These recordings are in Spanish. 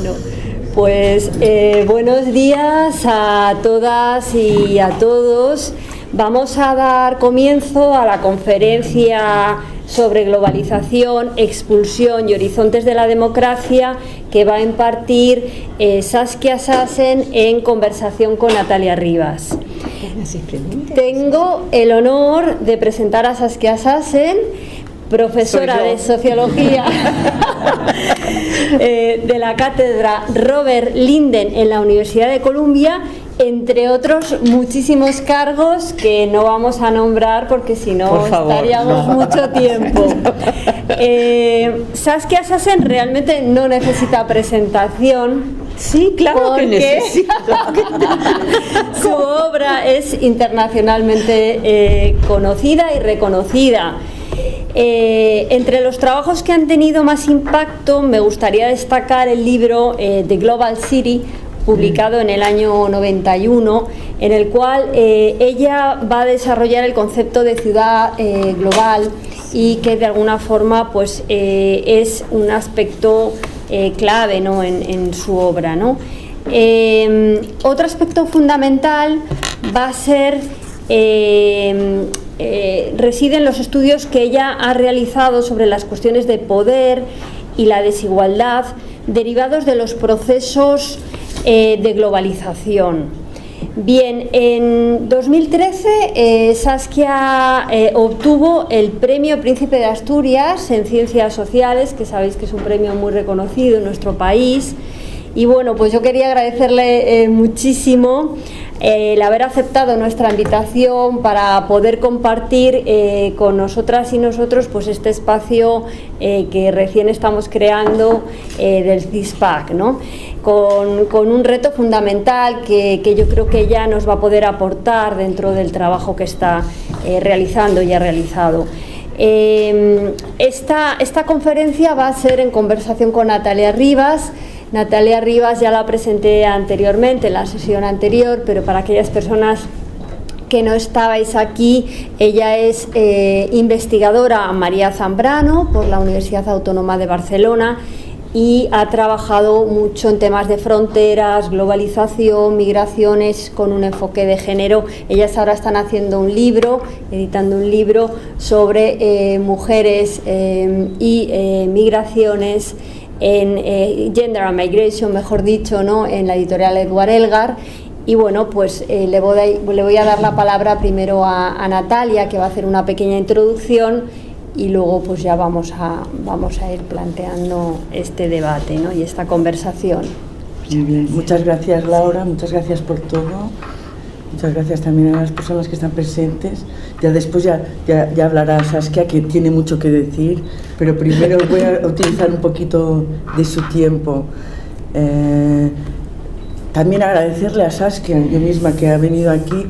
Bueno, pues buenos días a todas y a todos. Vamos a dar comienzo a la conferencia sobre globalización, expulsión y horizontes de la democracia que va a impartir Saskia Sassen en conversación con Natalia Rivas. Tengo el honor de presentar a Saskia Sassen, profesora de Sociología de la cátedra Robert Linden en la Universidad de Columbia, entre otros muchísimos cargos que no vamos a nombrar porque si no estaríamos mucho tiempo. Saskia Sassen realmente no necesita presentación. Sí, claro que necesita. Su obra es internacionalmente conocida y reconocida. Entre los trabajos que han tenido más impacto me gustaría destacar el libro The Global City, publicado en el año 91, en el cual ella va a desarrollar el concepto de ciudad global y que de alguna forma pues es un aspecto clave, ¿no?, en su obra, ¿no? Otro aspecto fundamental va a ser reside en los estudios que ella ha realizado sobre las cuestiones de poder y la desigualdad derivados de los procesos de globalización. Bien, en 2013 Saskia obtuvo el Premio Príncipe de Asturias en Ciencias Sociales, que sabéis que es un premio muy reconocido en nuestro país. Y bueno, pues yo quería agradecerle muchísimo el haber aceptado nuestra invitación para poder compartir con nosotras y nosotros pues este espacio que recién estamos creando del CISPAC, ¿no? Con un reto fundamental que yo creo que ella nos va a poder aportar dentro del trabajo que está realizando y ha realizado. Esta conferencia va a ser en conversación con Natalia Rivas. Natalia Rivas ya la presenté anteriormente, en la sesión anterior, pero para aquellas personas que no estabais aquí, ella es investigadora María Zambrano por la Universidad Autónoma de Barcelona y ha trabajado mucho en temas de fronteras, globalización, migraciones con un enfoque de género. Ellas ahora están haciendo un libro, editando un libro sobre mujeres y migraciones en Gender and Migration, mejor dicho, ¿no?, en la editorial Edward Elgar. Y bueno, pues le voy a dar la palabra primero a Natalia, que va a hacer una pequeña introducción y luego pues ya vamos a ir planteando este debate, ¿no?, y esta conversación. Muy bien. Muchas gracias, Laura, muchas gracias por todo. Muchas gracias también a las personas que están presentes. Ya después ya hablará Saskia, que tiene mucho que decir, pero primero voy a utilizar un poquito de su tiempo. También agradecerle a Saskia, yo misma, que ha venido aquí,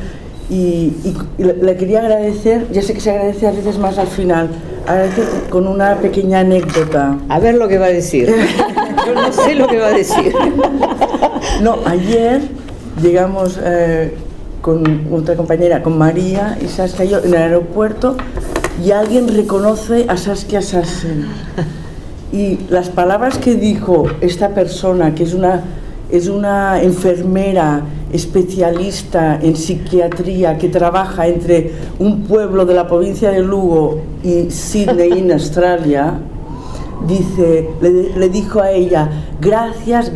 y le quería agradecer, ya sé que se agradece a veces más al final, agradecer con una pequeña anécdota. A ver lo que va a decir. Yo no sé lo que va a decir. No, ayer llegamos con otra compañera, con María y Saskia y yo, en el aeropuerto, y alguien reconoce a Saskia Sassen. Y las palabras que dijo esta persona, que es una enfermera especialista en psiquiatría que trabaja entre un pueblo de la provincia de Lugo y Sydney, en Australia, le dijo a ella: gracias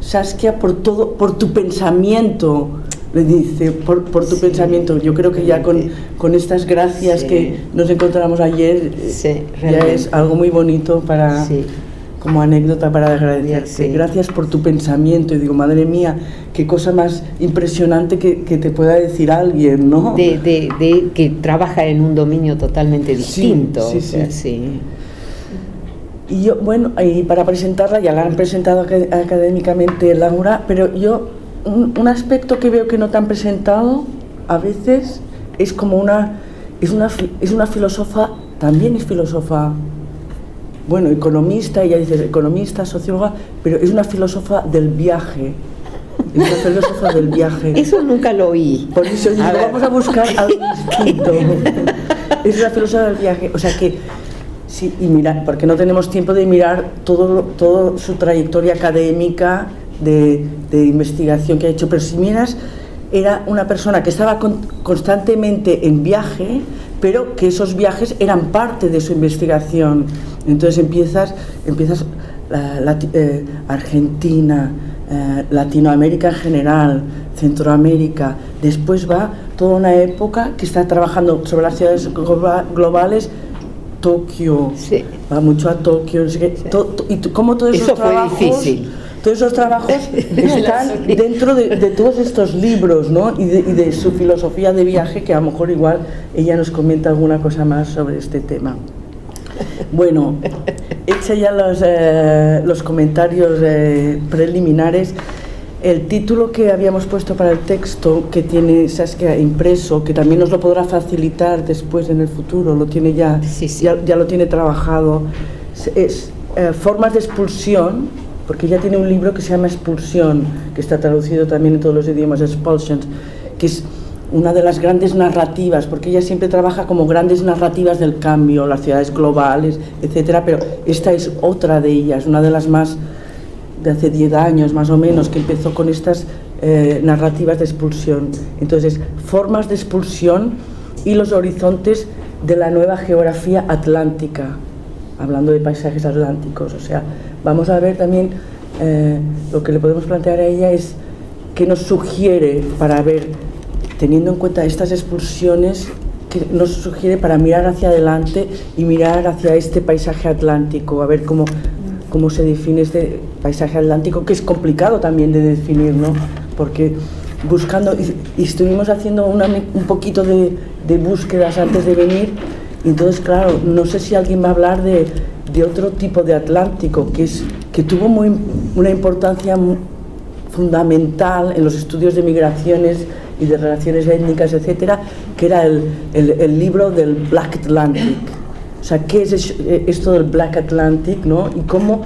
Saskia por todo, por tu pensamiento. Le dice, por tu pensamiento. Yo creo que ya con estas gracias que nos encontramos ayer, ya es algo muy bonito para, como anécdota para agradecerte. Gracias por tu pensamiento. Y digo, madre mía, qué cosa más impresionante que te pueda decir alguien, ¿no? De que trabaja en un dominio totalmente distinto. Sí. Y yo, bueno, y para presentarla, ya la han presentado académicamente Laura, pero yo, un aspecto que veo que no te han presentado a veces es como es una filósofa, también es filósofa, bueno, economista, ella dice economista, socióloga, pero es una filósofa del viaje. Es una filósofa del viaje. Eso nunca lo oí. Por eso digo, vamos a buscar algo distinto. Es una filósofa del viaje, o sea que Sí, y mira, porque no tenemos tiempo de mirar todo su trayectoria académica de investigación que ha hecho, pero si miras, era una persona que estaba constantemente en viaje, pero que esos viajes eran parte de su investigación. Entonces empiezas Argentina, Latinoamérica en general, Centroamérica, después va toda una época que está trabajando sobre las ciudades globales, Tokio, sí. Va mucho a Tokio, no sé qué, sí. Y cómo todos esos trabajos, difícil. Todos esos trabajos están dentro de todos estos libros, ¿no? y de su filosofía de viaje, que a lo mejor igual ella nos comenta alguna cosa más sobre este tema. Bueno, hecha ya los comentarios preliminares, el título que habíamos puesto para el texto, que tiene Saskia impreso, que también nos lo podrá facilitar después en el futuro, lo tiene ya, sí. ya lo tiene trabajado, es Formas de expulsión, porque ella tiene un libro que se llama Expulsión, que está traducido también en todos los idiomas, Expulsions, que es una de las grandes narrativas, porque ella siempre trabaja como grandes narrativas del cambio, las ciudades globales, etcétera, pero esta es otra de ellas, una de las más de hace 10 años más o menos, que empezó con estas narrativas de expulsión. Entonces, formas de expulsión y los horizontes de la nueva geografía atlántica, hablando de paisajes atlánticos. O sea, vamos a ver también lo que le podemos plantear a ella es qué nos sugiere para ver, teniendo en cuenta estas expulsiones, que nos sugiere para mirar hacia adelante y mirar hacia este paisaje atlántico, a ver cómo se define este paisaje atlántico, que es complicado también de definir, ¿no? Porque buscando, y estuvimos haciendo un poquito de búsquedas antes de venir, y entonces, claro, no sé si alguien va a hablar de otro tipo de Atlántico, que tuvo una importancia fundamental en los estudios de migraciones y de relaciones étnicas, etcétera, que era el libro del Black Atlantic. O sea, ¿qué es esto del Black Atlantic, ¿no? Y cómo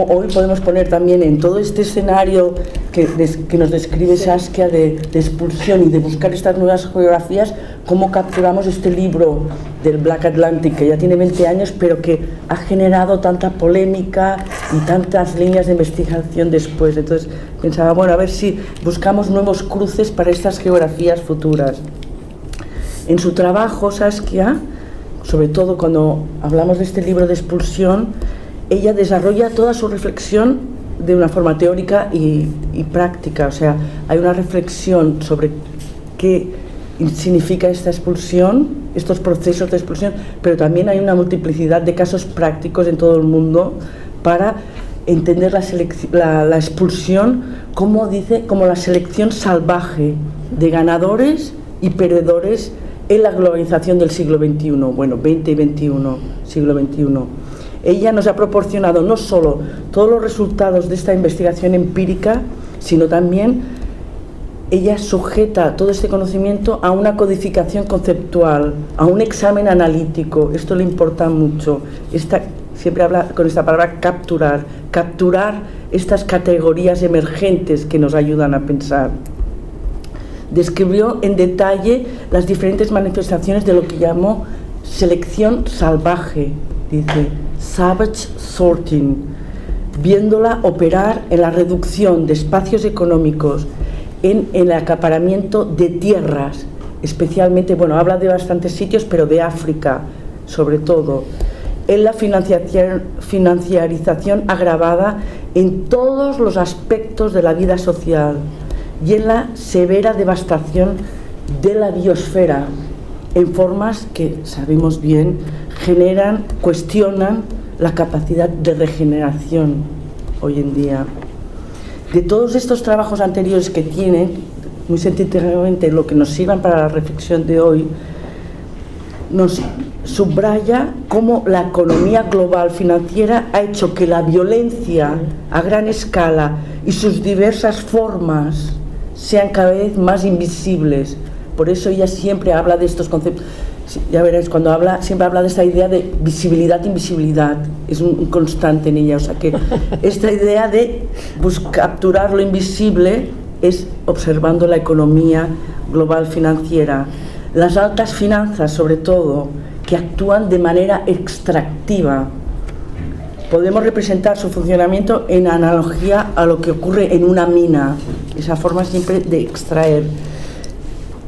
hoy podemos poner también en todo este escenario que nos describe Saskia de expulsión y de buscar estas nuevas geografías, cómo capturamos este libro del Black Atlantic, que ya tiene 20 años, pero que ha generado tanta polémica y tantas líneas de investigación después. Entonces pensaba, bueno, a ver si buscamos nuevos cruces para estas geografías futuras. En su trabajo, Saskia, sobre todo cuando hablamos de este libro de expulsión, ella desarrolla toda su reflexión de una forma teórica y práctica. O sea, hay una reflexión sobre qué significa esta expulsión, estos procesos de expulsión, pero también hay una multiplicidad de casos prácticos en todo el mundo para entender la expulsión, como dice, como la selección salvaje de ganadores y perdedores en la globalización del siglo XXI, bueno, 20 y 21, siglo XXI. Ella nos ha proporcionado no solo todos los resultados de esta investigación empírica, sino también ella sujeta todo este conocimiento a una codificación conceptual, a un examen analítico. Esto le importa mucho. Siempre habla con esta palabra capturar estas categorías emergentes que nos ayudan a pensar. Describió en detalle las diferentes manifestaciones de lo que llamó selección salvaje, dice, savage sorting, viéndola operar en la reducción de espacios económicos, en el acaparamiento de tierras, especialmente, bueno, habla de bastantes sitios, pero de África, sobre todo, en la financiarización agravada en todos los aspectos de la vida social y en la severa devastación de la biosfera, en formas que, sabemos bien, cuestionan la capacidad de regeneración hoy en día. De todos estos trabajos anteriores que tienen, muy sintéticamente lo que nos sirvan para la reflexión de hoy, nos subraya cómo la economía global financiera ha hecho que la violencia a gran escala y sus diversas formas sean cada vez más invisibles. Por eso ella siempre habla de estos conceptos. Ya veréis, cuando habla, siempre habla de esta idea de visibilidad-invisibilidad, es un constante en ella. O sea que esta idea de capturar lo invisible es observando la economía global financiera. Las altas finanzas, sobre todo, que actúan de manera extractiva. Podemos representar su funcionamiento en analogía a lo que ocurre en una mina, esa forma siempre de extraer.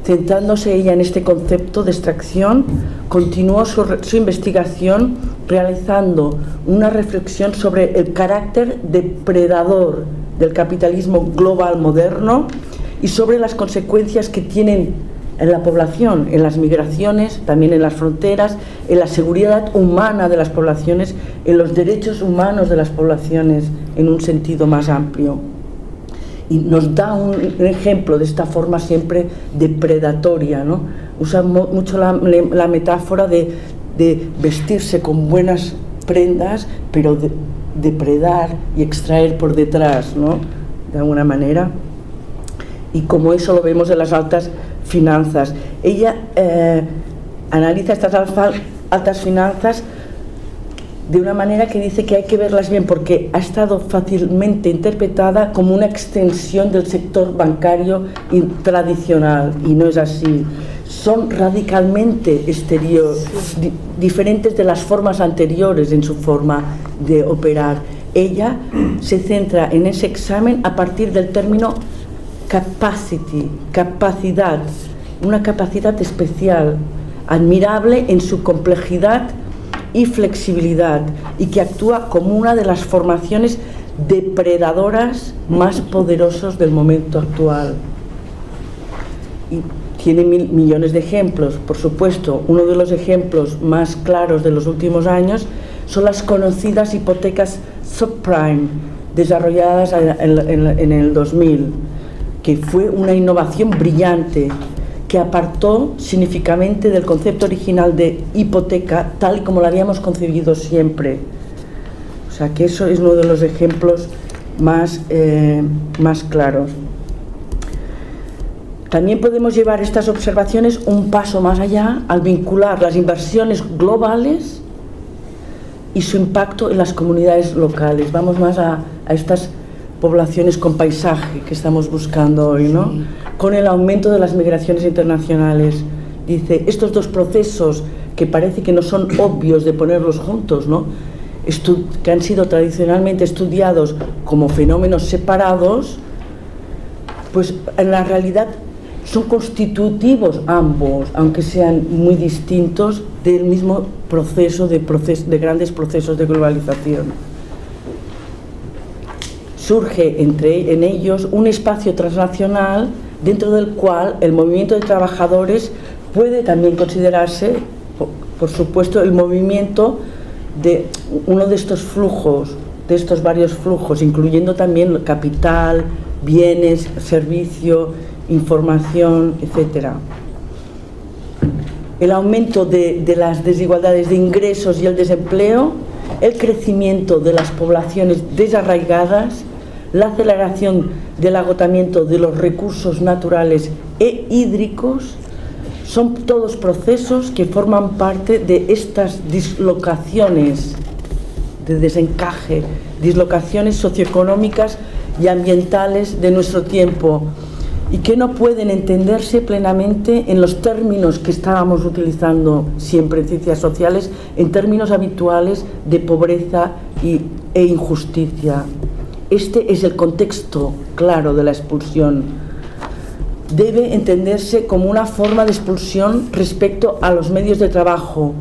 Centrándose ella en este concepto de extracción, continuó su investigación realizando una reflexión sobre el carácter depredador del capitalismo global moderno y sobre las consecuencias que tienen en la población, en las migraciones, también en las fronteras, en la seguridad humana de las poblaciones, en los derechos humanos de las poblaciones en un sentido más amplio. Y nos da un ejemplo de esta forma siempre depredatoria, ¿no? Usa mucho la metáfora de vestirse con buenas prendas, pero depredar y extraer por detrás, ¿no? De alguna manera. Y como eso lo vemos en las altas finanzas. Ella analiza estas altas finanzas de una manera que dice que hay que verlas bien porque ha estado fácilmente interpretada como una extensión del sector bancario tradicional, y no es así. Son radicalmente diferentes de las formas anteriores en su forma de operar. Ella se centra en ese examen a partir del término capacity, capacidad, una capacidad especial, admirable en su complejidad y flexibilidad, y que actúa como una de las formaciones depredadoras más poderosos del momento actual. Y tiene millones de ejemplos, por supuesto. Uno de los ejemplos más claros de los últimos años son las conocidas hipotecas subprime, desarrolladas en el 2000, que fue una innovación brillante que apartó significativamente del concepto original de hipoteca tal y como lo habíamos concebido siempre. O sea que eso es uno de los ejemplos más claros. También podemos llevar estas observaciones un paso más allá al vincular las inversiones globales y su impacto en las comunidades locales. Vamos más a estas poblaciones con paisaje que estamos buscando hoy, ¿no? Sí. Con el aumento de las migraciones internacionales. Dice, estos dos procesos que parece que no son obvios de ponerlos juntos, ¿no? Que han sido tradicionalmente estudiados como fenómenos separados, pues en la realidad son constitutivos ambos, aunque sean muy distintos, del mismo proceso de grandes procesos de globalización. Surge en ellos un espacio transnacional dentro del cual el movimiento de trabajadores puede también considerarse, por supuesto, el movimiento de uno de estos flujos, de estos varios flujos, incluyendo también capital, bienes, servicio, información, etc. El aumento de las desigualdades de ingresos y el desempleo, el crecimiento de las poblaciones desarraigadas, la aceleración del agotamiento de los recursos naturales e hídricos, son todos procesos que forman parte de estas dislocaciones de desencaje, dislocaciones socioeconómicas y ambientales de nuestro tiempo, y que no pueden entenderse plenamente en los términos que estábamos utilizando siempre en ciencias sociales, en términos habituales de pobreza e injusticia. Este es el contexto claro de la expulsión. Debe entenderse como una forma de expulsión respecto a los medios de trabajo,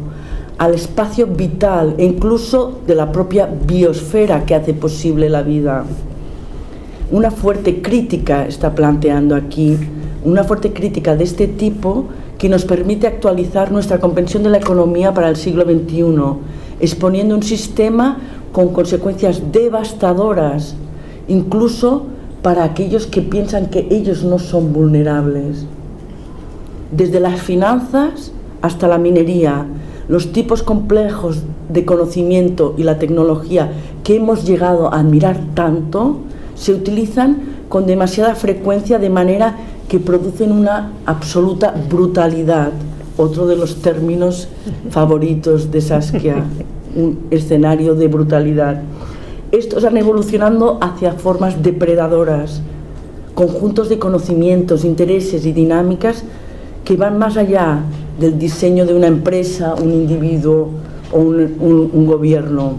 al espacio vital e incluso de la propia biosfera que hace posible la vida. Una fuerte crítica está planteando aquí, una fuerte crítica de este tipo que nos permite actualizar nuestra comprensión de la economía para el siglo XXI, exponiendo un sistema con consecuencias devastadoras, incluso para aquellos que piensan que ellos no son vulnerables. Desde las finanzas hasta la minería, los tipos complejos de conocimiento y la tecnología que hemos llegado a admirar tanto, se utilizan con demasiada frecuencia de manera que producen una absoluta brutalidad, otro de los términos favoritos de Saskia, un escenario de brutalidad. Estos han evolucionado hacia formas depredadoras, conjuntos de conocimientos, intereses y dinámicas que van más allá del diseño de una empresa, un individuo o un gobierno.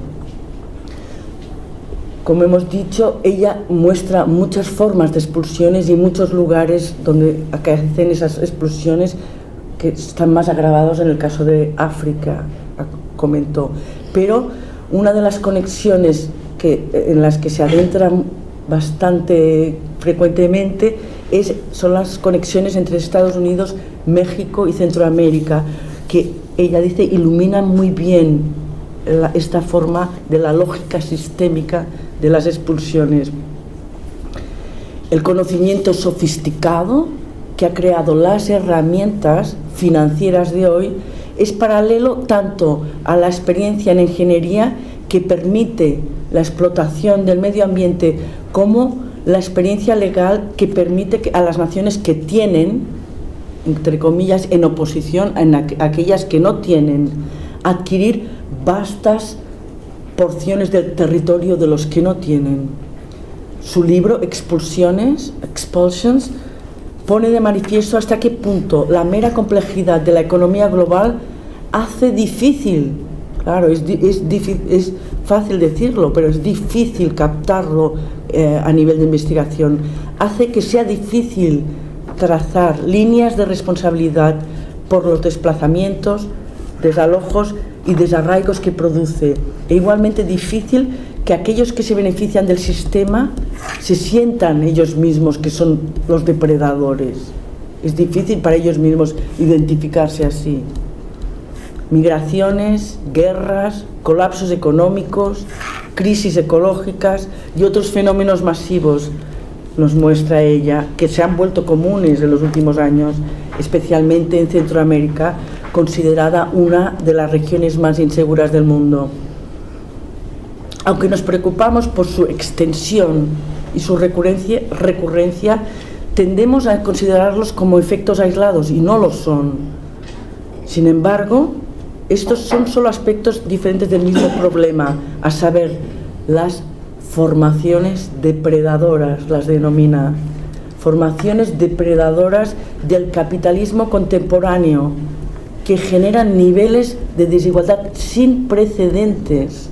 Como hemos dicho, ella muestra muchas formas de expulsiones y muchos lugares donde acaecen esas expulsiones que están más agravados en el caso de África, comentó. Pero una de las conexiones en las que se adentran bastante frecuentemente son las conexiones entre Estados Unidos, México y Centroamérica, que ella dice iluminan muy bien esta forma de la lógica sistémica de las expulsiones. El conocimiento sofisticado que ha creado las herramientas financieras de hoy es paralelo tanto a la experiencia en ingeniería que permite la explotación del medio ambiente como la experiencia legal que permite a las naciones que tienen, entre comillas, en oposición a aquellas que no tienen, adquirir vastas porciones del territorio de los que no tienen. Su libro Expulsions, pone de manifiesto hasta qué punto la mera complejidad de la economía global hace difícil, claro, es fácil decirlo, pero es difícil captarlo a nivel de investigación, hace que sea difícil trazar líneas de responsabilidad por los desplazamientos, desalojos y desarraigos que produce, e igualmente difícil que aquellos que se benefician del sistema se sientan ellos mismos que son los depredadores. Es difícil para ellos mismos identificarse así. Migraciones, guerras, colapsos económicos, crisis ecológicas y otros fenómenos masivos, nos muestra ella, que se han vuelto comunes en los últimos años, especialmente en Centroamérica, considerada una de las regiones más inseguras del mundo. Aunque nos preocupamos por su extensión y su recurrencia, tendemos a considerarlos como efectos aislados y no lo son. Sin embargo, estos son solo aspectos diferentes del mismo problema, a saber, las formaciones depredadoras, las denomina, formaciones depredadoras del capitalismo contemporáneo, que generan niveles de desigualdad sin precedentes.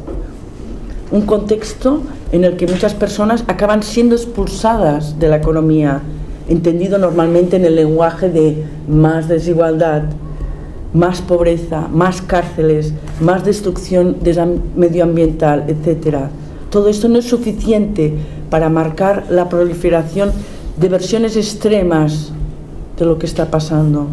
Un contexto en el que muchas personas acaban siendo expulsadas de la economía, entendido normalmente en el lenguaje de más desigualdad, más pobreza, más cárceles, más destrucción medioambiental, etc. Todo esto no es suficiente para marcar la proliferación de versiones extremas de lo que está pasando.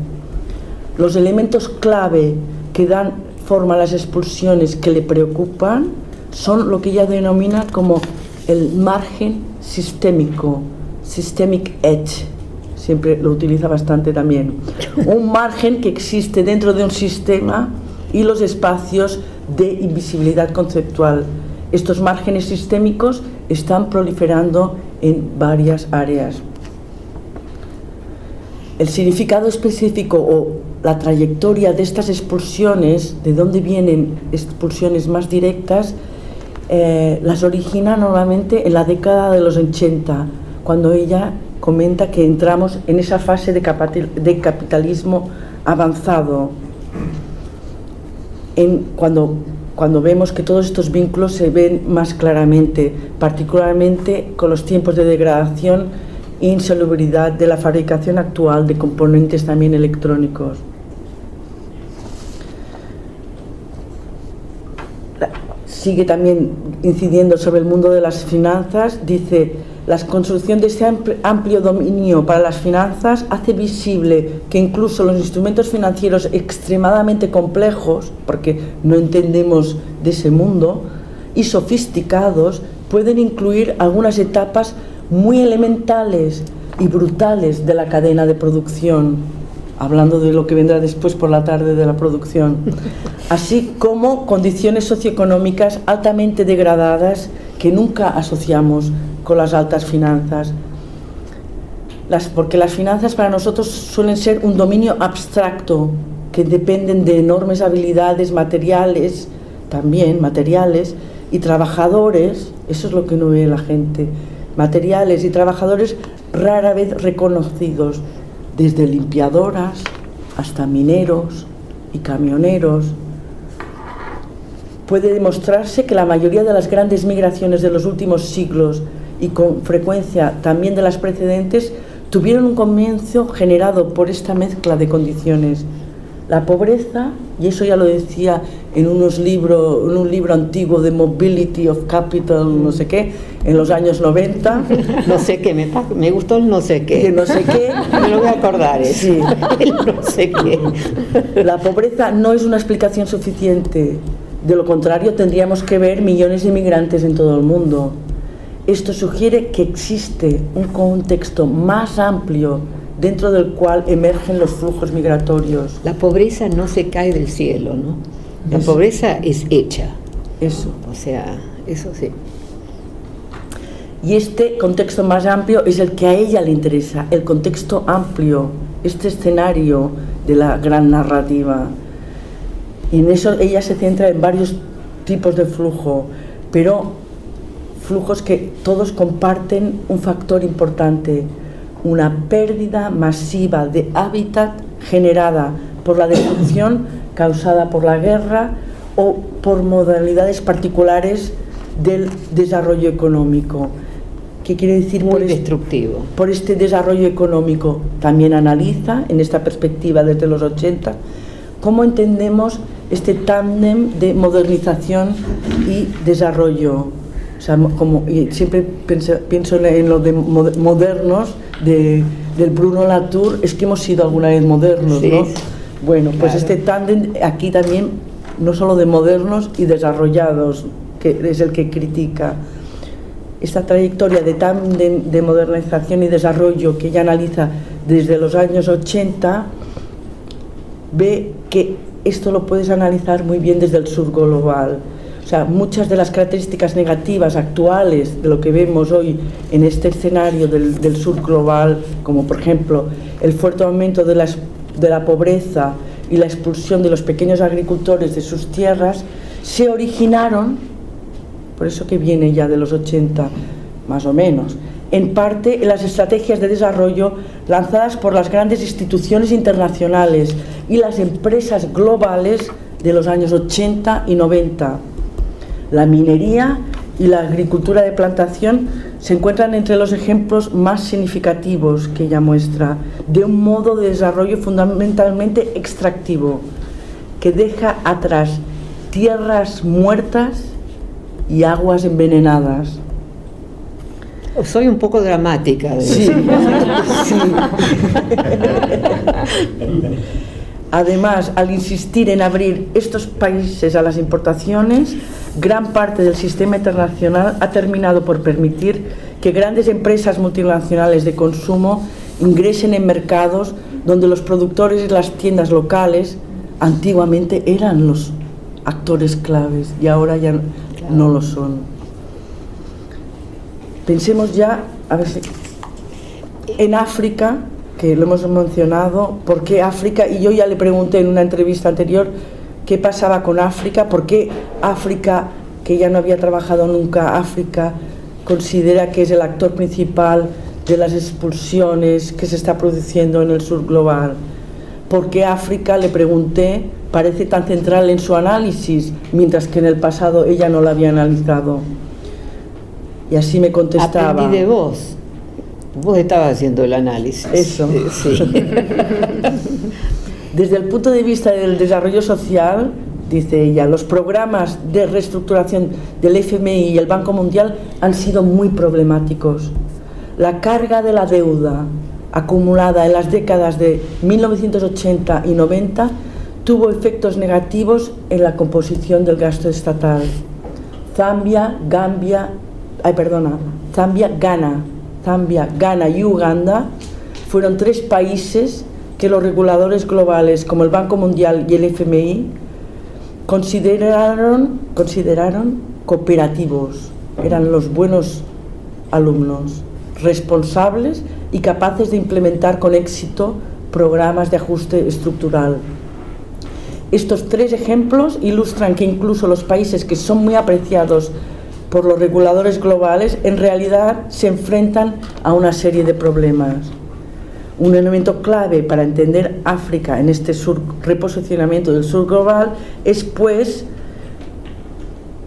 Los elementos clave que dan forma a las expulsiones que le preocupan son lo que ella denomina como el margen sistémico, systemic edge, siempre lo utiliza bastante también, un margen que existe dentro de un sistema y los espacios de invisibilidad conceptual. Estos márgenes sistémicos están proliferando en varias áreas. El significado específico o la trayectoria de estas expulsiones, de dónde vienen expulsiones más directas, las origina normalmente en la década de los 80, cuando ella comenta que entramos en esa fase de capitalismo avanzado, cuando vemos que todos estos vínculos se ven más claramente, particularmente con los tiempos de degradación e insalubridad de la fabricación actual de componentes también electrónicos. Sigue también incidiendo sobre el mundo de las finanzas, dice: la construcción de este amplio dominio para las finanzas hace visible que incluso los instrumentos financieros extremadamente complejos, porque no entendemos de ese mundo, y sofisticados, pueden incluir algunas etapas muy elementales y brutales de la cadena de producción, hablando de lo que vendrá después por la tarde de la producción, así como condiciones socioeconómicas altamente degradadas que nunca asociamos con las altas finanzas, porque las finanzas para nosotros suelen ser un dominio abstracto que dependen de enormes habilidades materiales, también materiales, y trabajadores. Eso es lo que no ve la gente, materiales y trabajadores rara vez reconocidos, desde limpiadoras, hasta mineros y camioneros. Puede demostrarse que la mayoría de las grandes migraciones de los últimos siglos y con frecuencia también de las precedentes tuvieron un comienzo generado por esta mezcla de condiciones. La pobreza, y eso ya lo decía en un libro antiguo de Mobility of Capital, no sé qué, en los años 90. No sé qué, me gustó el no sé qué. No sé qué. Me lo voy a acordar, Sí. El no sé qué. La pobreza no es una explicación suficiente. De lo contrario, tendríamos que ver millones de inmigrantes en todo el mundo. Esto sugiere que existe un contexto más amplio dentro del cual emergen los flujos migratorios. La pobreza no se cae del cielo, ¿no? La Eso. pobreza es hecha. Eso. O sea, eso sí. Y este contexto más amplio es el que a ella le interesa, el contexto amplio, este escenario de la gran narrativa. Y en eso ella se centra en varios tipos de flujo, pero flujos que todos comparten un factor importante: una pérdida masiva de hábitat generada por la destrucción causada por la guerra o por modalidades particulares del desarrollo económico. ¿Qué quiere decir muy destructivo? Por este desarrollo económico? También analiza, en esta perspectiva desde los 80, cómo entendemos este tándem de modernización y desarrollo. O sea, y siempre pienso en lo de modernos del Bruno Latour, es que hemos sido alguna vez modernos, sí, ¿no? Bueno, pues claro. este tándem aquí también, no solo de modernos y desarrollados, que es el que critica. Esta trayectoria de tándem de modernización y desarrollo que ella analiza desde los años 80, ve que esto lo puedes analizar muy bien desde el sur global. O sea, muchas de las características negativas actuales de lo que vemos hoy en este escenario del sur global, como por ejemplo el fuerte aumento de la pobreza y la expulsión de los pequeños agricultores de sus tierras, se originaron, por eso que viene ya de los 80 más o menos, en parte en las estrategias de desarrollo lanzadas por las grandes instituciones internacionales y las empresas globales de los años 80 y 90. La minería y la agricultura de plantación se encuentran entre los ejemplos más significativos que ella muestra de un modo de desarrollo fundamentalmente extractivo, que deja atrás tierras muertas y aguas envenenadas. Soy un poco dramática. Sí, sí. Además, al insistir en abrir estos países a las importaciones, gran parte del sistema internacional ha terminado por permitir que grandes empresas multinacionales de consumo ingresen en mercados donde los productores y las tiendas locales antiguamente eran los actores claves y ahora ya no lo son. Pensemos ya, a ver si, en África, que lo hemos mencionado. ¿Por qué África? Y yo ya le pregunté en una entrevista anterior qué pasaba con África, por qué África, que ya no había trabajado nunca África, considera que es el actor principal de las expulsiones que se está produciendo en el sur global. ¿Por qué África, le pregunté, parece tan central en su análisis, mientras que en el pasado ella no la había analizado? Y así me contestaba. Aprendí de vos. Vos estabas haciendo el análisis. Eso. Sí. Desde el punto de vista del desarrollo social, dice ella, los programas de reestructuración del FMI y el Banco Mundial han sido muy problemáticos. La carga de la deuda acumulada en las décadas de 1980 y 90 tuvo efectos negativos en la composición del gasto estatal. Zambia, Ghana y Uganda fueron tres países que los reguladores globales como el Banco Mundial y el FMI consideraron cooperativos. Eran los buenos alumnos, responsables y capaces de implementar con éxito programas de ajuste estructural. Estos tres ejemplos ilustran que incluso los países que son muy apreciados por los reguladores globales en realidad se enfrentan a una serie de problemas. un elemento clave para entender África en este reposicionamiento del sur global es pues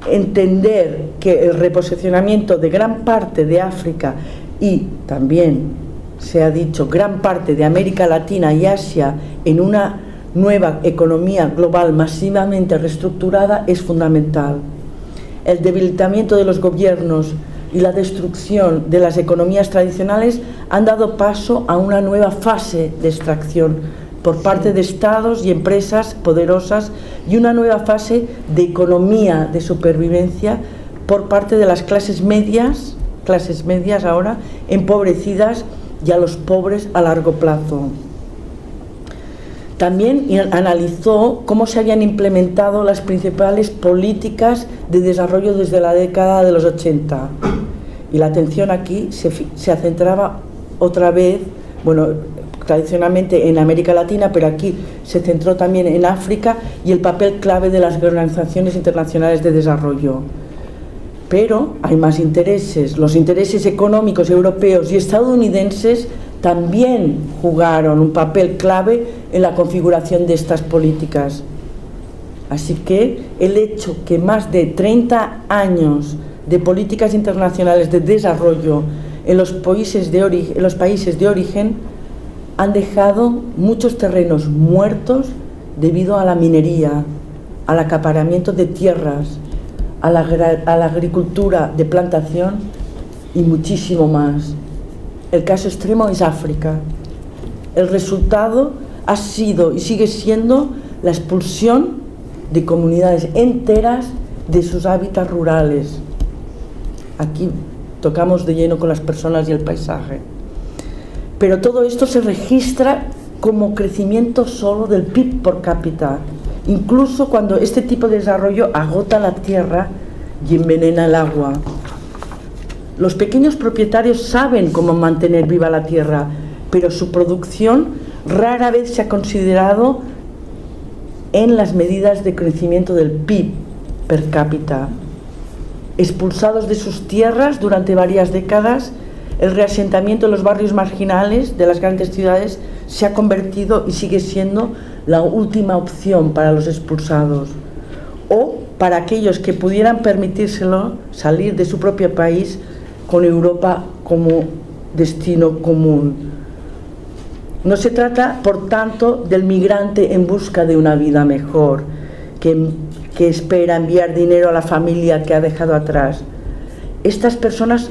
entender que el reposicionamiento de gran parte de África y también se ha dicho gran parte de América Latina y Asia en una nueva economía global masivamente reestructurada es fundamental. El debilitamiento de los gobiernos y la destrucción de las economías tradicionales han dado paso a una nueva fase de extracción por parte de estados y empresas poderosas y una nueva fase de economía de supervivencia por parte de las clases medias ahora empobrecidas y a los pobres a largo plazo. También analizó cómo se habían implementado las principales políticas de desarrollo desde la década de los 80. Y la atención aquí se centraba otra vez, bueno, tradicionalmente en América Latina, pero aquí se centró también en África y el papel clave de las organizaciones internacionales de desarrollo. Pero hay más intereses. Los intereses económicos europeos y estadounidenses también jugaron un papel clave en la configuración de estas políticas. Así que el hecho que más de 30 años de políticas internacionales de desarrollo en los países de origen han dejado muchos terrenos muertos debido a la minería, al acaparamiento de tierras, a la agricultura de plantación y muchísimo más. El caso extremo es África. El resultado ha sido y sigue siendo la expulsión de comunidades enteras de sus hábitats rurales. Aquí tocamos de lleno con las personas y el paisaje. Pero todo esto se registra como crecimiento solo del PIB por cápita, incluso cuando este tipo de desarrollo agota la tierra y envenena el agua. Los pequeños propietarios saben cómo mantener viva la tierra, pero su producción rara vez se ha considerado en las medidas de crecimiento del PIB per cápita. Expulsados de sus tierras durante varias décadas, el reasentamiento en los barrios marginales de las grandes ciudades se ha convertido y sigue siendo la última opción para los expulsados o para aquellos que pudieran permitírselo salir de su propio país con Europa como destino común. No se trata, por tanto, del migrante en busca de una vida mejor, que espera enviar dinero a la familia que ha dejado atrás. Estas personas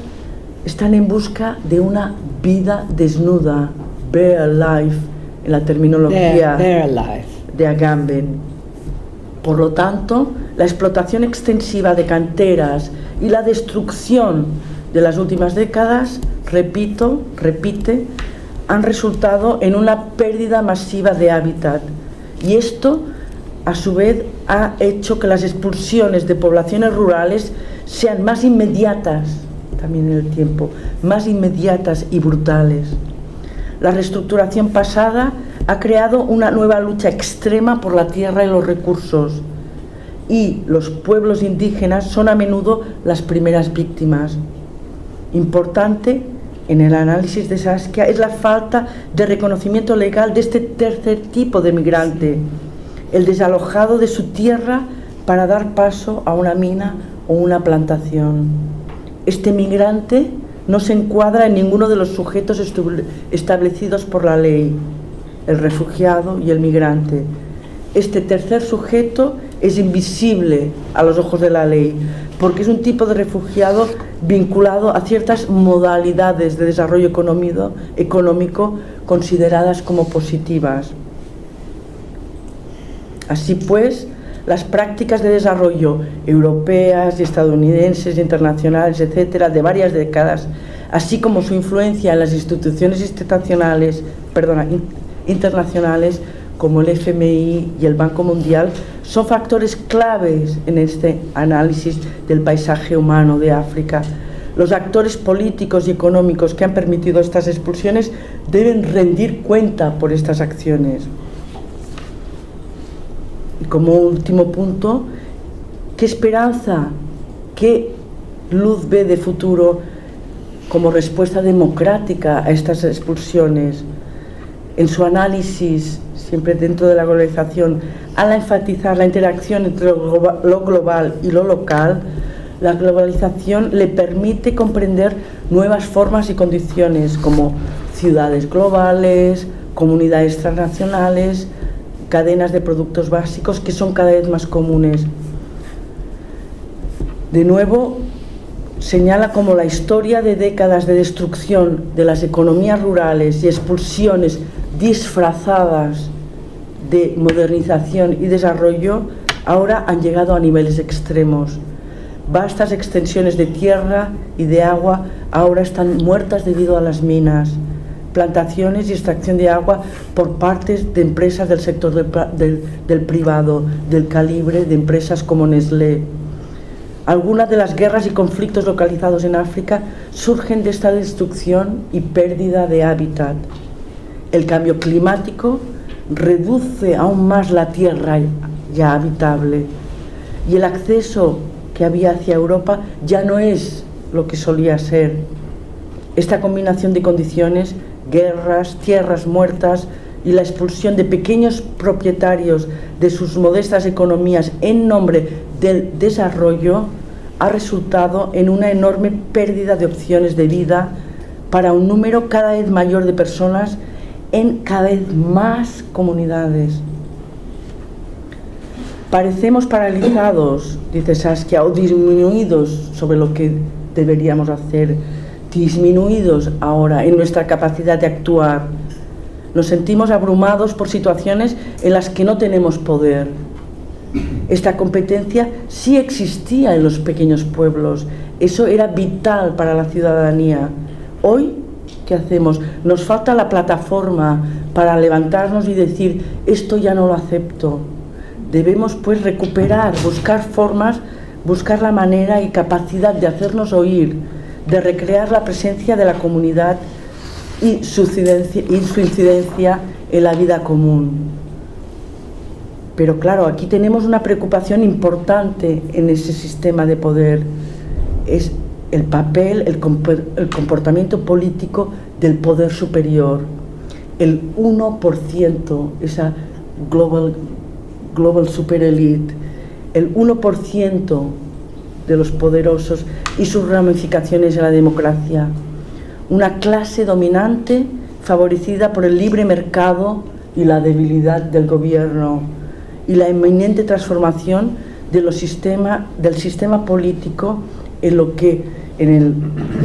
están en busca de una vida desnuda, bare life, en la terminología de Agamben. Por lo tanto, la explotación extensiva de canteras y la destrucción de las últimas décadas, repite, han resultado en una pérdida masiva de hábitat. Y esto, a su vez, ha hecho que las expulsiones de poblaciones rurales sean más inmediatas, también en el tiempo, más inmediatas y brutales. La reestructuración pasada ha creado una nueva lucha extrema por la tierra y los recursos, y los pueblos indígenas son a menudo las primeras víctimas. Importante en el análisis de Saskia es la falta de reconocimiento legal de este tercer tipo de migrante, el desalojado de su tierra para dar paso a una mina o una plantación. Este migrante no se encuadra en ninguno de los sujetos establecidos por la ley, el refugiado y el migrante. Este tercer sujeto es invisible a los ojos de la ley, porque es un tipo de refugiado vinculado a ciertas modalidades de desarrollo económico consideradas como positivas. Así pues, las prácticas de desarrollo europeas y estadounidenses, internacionales, etcétera, de varias décadas, así como su influencia en las instituciones internacionales como el FMI y el Banco Mundial, son factores claves en este análisis del paisaje humano de África. Los actores políticos y económicos que han permitido estas expulsiones deben rendir cuenta por estas acciones. Y como último punto, ¿qué esperanza, qué luz ve de futuro como respuesta democrática a estas expulsiones? en su análisis, siempre dentro de la globalización, al enfatizar la interacción entre lo global y lo local, la globalización le permite comprender nuevas formas y condiciones como ciudades globales, comunidades transnacionales, cadenas de productos básicos que son cada vez más comunes. De nuevo, señala como la historia de décadas de destrucción de las economías rurales y expulsiones disfrazadas de modernización y desarrollo ahora han llegado a niveles extremos. Vastas extensiones de tierra y de agua ahora están muertas debido a las minas, plantaciones y extracción de agua por partes de empresas del sector del privado, del calibre de empresas como Nestlé. Algunas de las guerras y conflictos localizados en África surgen de esta destrucción y pérdida de hábitat. El cambio climático reduce aún más la tierra ya habitable y el acceso que había hacia Europa ya no es lo que solía ser. Esta combinación de condiciones, guerras, tierras muertas y la expulsión de pequeños propietarios de sus modestas economías en nombre del desarrollo ha resultado en una enorme pérdida de opciones de vida para un número cada vez mayor de personas en cada vez más comunidades. Parecemos paralizados, dice Saskia, o disminuidos sobre lo que deberíamos hacer, disminuidos ahora en nuestra capacidad de actuar. Nos sentimos abrumados por situaciones en las que no tenemos poder. Esta competencia sí existía en los pequeños pueblos, eso era vital para la ciudadanía. Hoy, ¿qué hacemos? Nos falta la plataforma para levantarnos y decir, esto ya no lo acepto. Debemos pues recuperar, buscar formas, buscar la manera y capacidad de hacernos oír, de recrear la presencia de la comunidad y su incidencia en la vida común. Pero claro, aquí tenemos una preocupación importante en ese sistema de poder, es el papel, el comportamiento político del poder superior, el 1%, esa global super elite, el 1% de los poderosos y sus ramificaciones en la democracia, una clase dominante favorecida por el libre mercado y la debilidad del gobierno y la inminente transformación del sistema político en lo que en el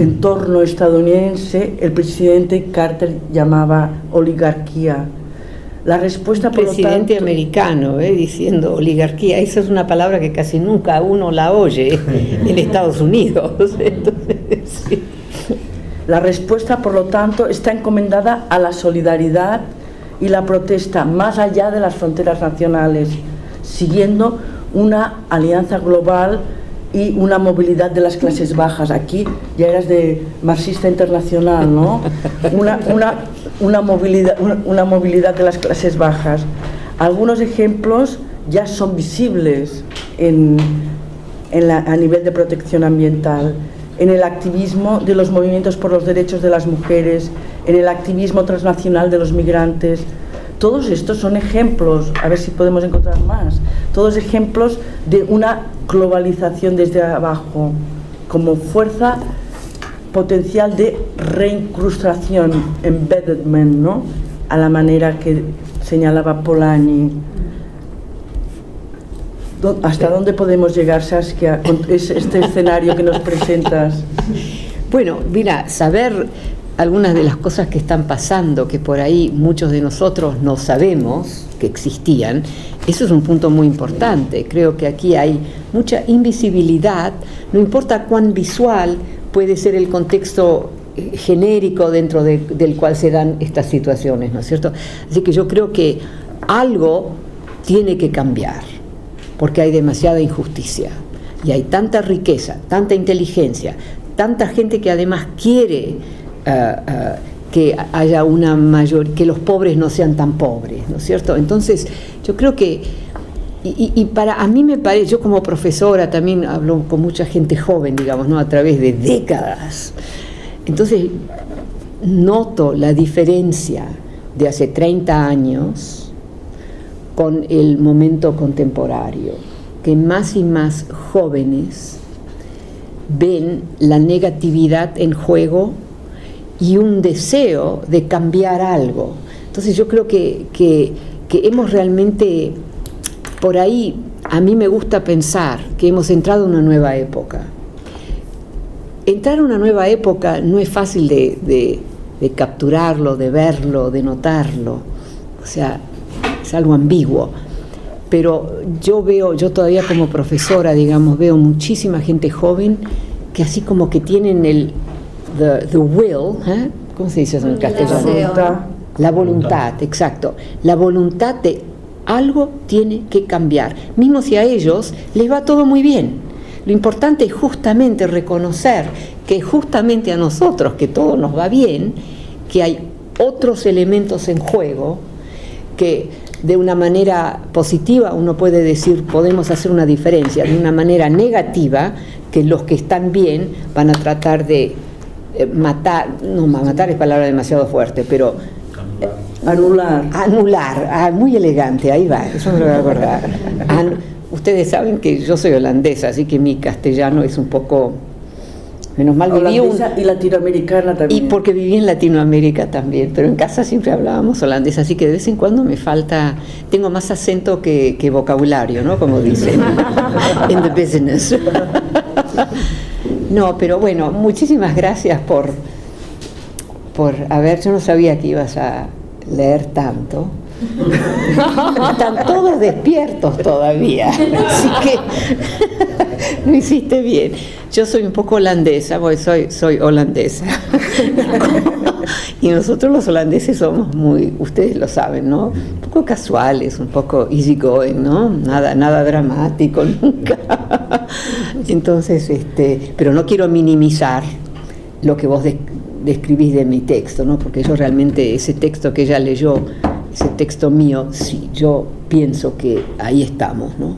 entorno estadounidense el presidente Carter llamaba oligarquía. La respuesta, por presidente lo tanto, americano, diciendo oligarquía, esa es una palabra que casi nunca uno la oye en Estados Unidos. Entonces, sí. La respuesta, por lo tanto, está encomendada a la solidaridad y la protesta más allá de las fronteras nacionales, siguiendo una alianza global y una movilidad de las clases bajas. Aquí ya eras de marxista internacional, ¿no? Una movilidad de las clases bajas. Algunos ejemplos ya son visibles a nivel de protección ambiental, en el activismo de los movimientos por los derechos de las mujeres, en el activismo transnacional de los migrantes. Todos estos son ejemplos, a ver si podemos encontrar más, todos ejemplos de una globalización desde abajo, como fuerza potencial de reincrustación, embedment, ¿no? A la manera que señalaba Polanyi. ¿Hasta dónde podemos llegar, Saskia, con este escenario que nos presentas? Bueno, mira, saber algunas de las cosas que están pasando, que por ahí muchos de nosotros no sabemos que existían, eso es un punto muy importante. Creo que aquí hay mucha invisibilidad, no importa cuán visual puede ser el contexto genérico dentro del cual se dan estas situaciones, ¿no es cierto? Así que yo creo que algo tiene que cambiar, porque hay demasiada injusticia y hay tanta riqueza, tanta inteligencia, tanta gente que además quiere que haya una mayor, que los pobres no sean tan pobres, ¿no es cierto? Entonces yo creo que a mí me parece, yo como profesora también hablo con mucha gente joven, digamos, ¿no? A través de décadas. Entonces noto la diferencia de hace 30 años con el momento contemporáneo, que más y más jóvenes ven la negatividad en juego y un deseo de cambiar algo. Entonces yo creo que hemos realmente, por ahí, a mí me gusta pensar que hemos entrado en una nueva época. Entrar en una nueva época no es fácil de capturarlo, de verlo, de notarlo. O sea, es algo ambiguo. Pero yo todavía como profesora, digamos, veo muchísima gente joven que así como que tienen the will, ¿eh? ¿Cómo se dice eso en castellano? La voluntad, exacto. La voluntad de algo tiene que cambiar. Mismo si a ellos les va todo muy bien. Lo importante es justamente reconocer que justamente a nosotros, que todo nos va bien, que hay otros elementos en juego que de una manera positiva uno puede decir podemos hacer una diferencia, de una manera negativa que los que están bien van a tratar de matar es palabra demasiado fuerte, pero anular, muy elegante, ahí va, eso me lo voy a acordar. Ustedes saben que yo soy holandesa, así que mi castellano es un poco, menos mal viví y latinoamericana también. Y porque viví en Latinoamérica también, pero en casa siempre hablábamos holandés, así que de vez en cuando me falta, tengo más acento que vocabulario, ¿no? Como dicen, in the business. No, pero bueno, muchísimas gracias por yo no sabía que ibas a leer tanto. Están todos despiertos todavía, así que lo hiciste bien. Yo soy un poco holandesa, porque soy holandesa. Y nosotros los holandeses somos muy, ustedes lo saben, ¿no? Un poco casuales, un poco easygoing, ¿no? Nada dramático nunca. Entonces, pero no quiero minimizar lo que vos describís de mi texto, ¿no? Porque yo realmente, ese texto que ella leyó, ese texto mío, sí, yo pienso que ahí estamos, ¿no?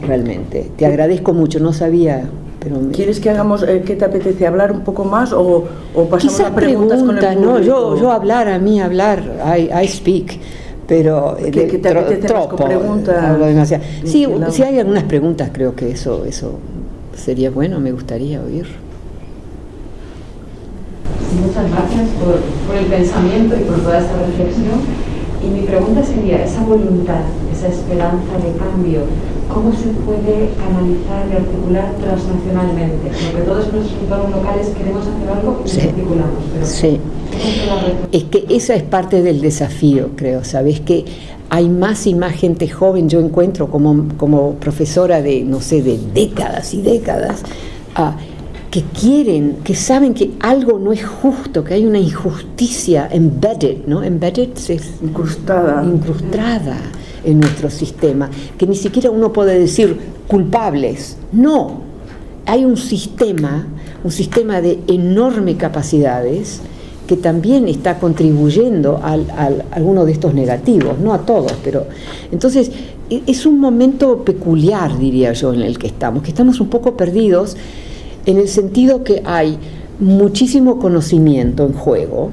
Realmente. Te agradezco mucho, no sabía, pero... ¿Quieres que hagamos, qué te apetece, hablar un poco más o pasamos a preguntas con el público? No, yo hablar, I speak, pero ¿Qué te apetece más con preguntas? Hablo demasiado. Sí, si hay algunas preguntas, creo que eso sería bueno, me gustaría oír. Muchas gracias por el pensamiento y por toda esta reflexión. Y mi pregunta sería, esa voluntad, esa esperanza de cambio, ¿cómo se puede canalizar y articular transnacionalmente? Porque todos nuestros entornos locales queremos hacer algo y nos articulamos. Pero sí. Es que esa es parte del desafío, creo, ¿sabes? Que hay más y más gente joven, yo encuentro como profesora de, no sé, de décadas y décadas, que quieren, que saben que algo no es justo, que hay una injusticia embedded, ¿no? Embedded es incrustada en nuestro sistema, que ni siquiera uno puede decir culpables. No, hay un sistema de enormes capacidades que también está contribuyendo a algunos de estos negativos, no a todos, pero entonces es un momento peculiar, diría yo, en el que estamos un poco perdidos, en el sentido que hay muchísimo conocimiento en juego,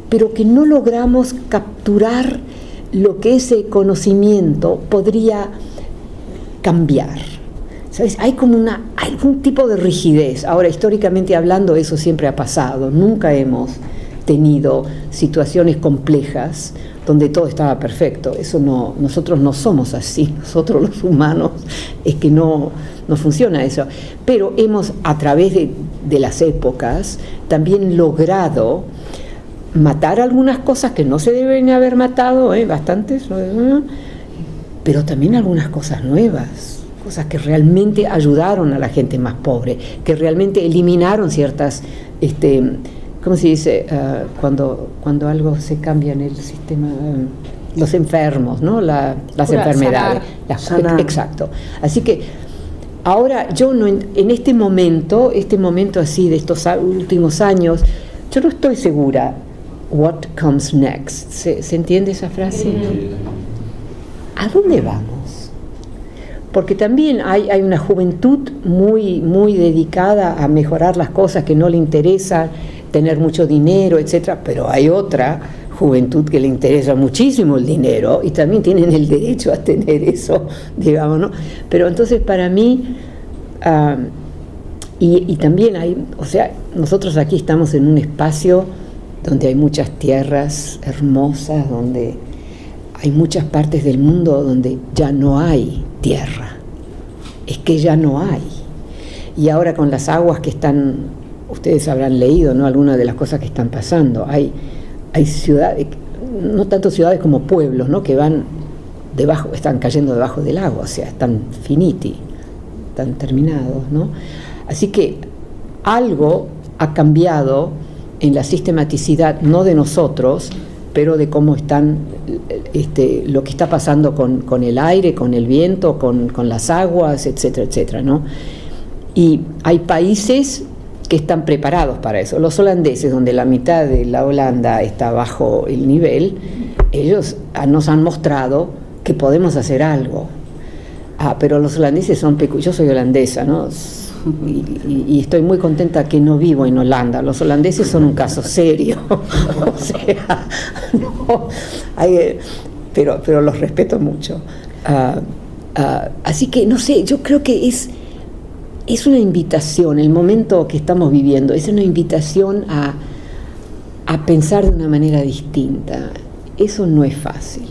pero que no logramos capturar lo que ese conocimiento podría cambiar. ¿Sabes? Hay como algún tipo de rigidez. Ahora, históricamente hablando, eso siempre ha pasado. Nunca hemos tenido situaciones complejas donde todo estaba perfecto. Eso no, nosotros no somos así. Nosotros los humanos es que no funciona eso. Pero hemos, a través de las épocas, también logrado matar algunas cosas que no se deben haber matado, bastantes, pero también algunas cosas nuevas, cosas que realmente ayudaron a la gente más pobre, que realmente eliminaron ciertas, ¿cómo se dice? Cuando algo se cambia en el sistema, los enfermos, ¿no? Las enfermedades. Sanar. Exacto. Así que ahora yo en este momento así de estos últimos años, yo no estoy segura what comes next. ¿Se entiende esa frase? ¿A dónde vamos? Porque también hay una juventud muy, muy dedicada a mejorar las cosas, que no le interesa tener mucho dinero, etcétera, pero hay otra juventud que le interesa muchísimo el dinero y también tienen el derecho a tener eso, digamos, ¿no? Pero entonces para mí, y también hay, o sea, nosotros aquí estamos en un espacio donde hay muchas tierras hermosas, donde hay muchas partes del mundo donde ya no hay tierra, es que ya no hay. Y ahora con las aguas que están, ustedes habrán leído, ¿no?, algunas de las cosas que están pasando, hay ciudades, no tanto ciudades como pueblos, ¿no?, que van debajo, están cayendo debajo del agua, o sea, están finiti, están terminados, ¿no? Así que algo ha cambiado en la sistematicidad, no de nosotros, pero de cómo están, lo que está pasando con el aire, con el viento, con las aguas, etcétera, etcétera, ¿no? Y hay países que están preparados para eso. Los holandeses, donde la mitad de la Holanda está bajo el nivel, ellos nos han mostrado que podemos hacer algo. Pero los holandeses son yo soy holandesa, ¿no? Y estoy muy contenta que no vivo en Holanda. Los holandeses son un caso serio. O sea, no, pero los respeto mucho. Así que, no sé, yo creo que es una invitación, el momento que estamos viviendo, es una invitación a pensar de una manera distinta. Eso no es fácil,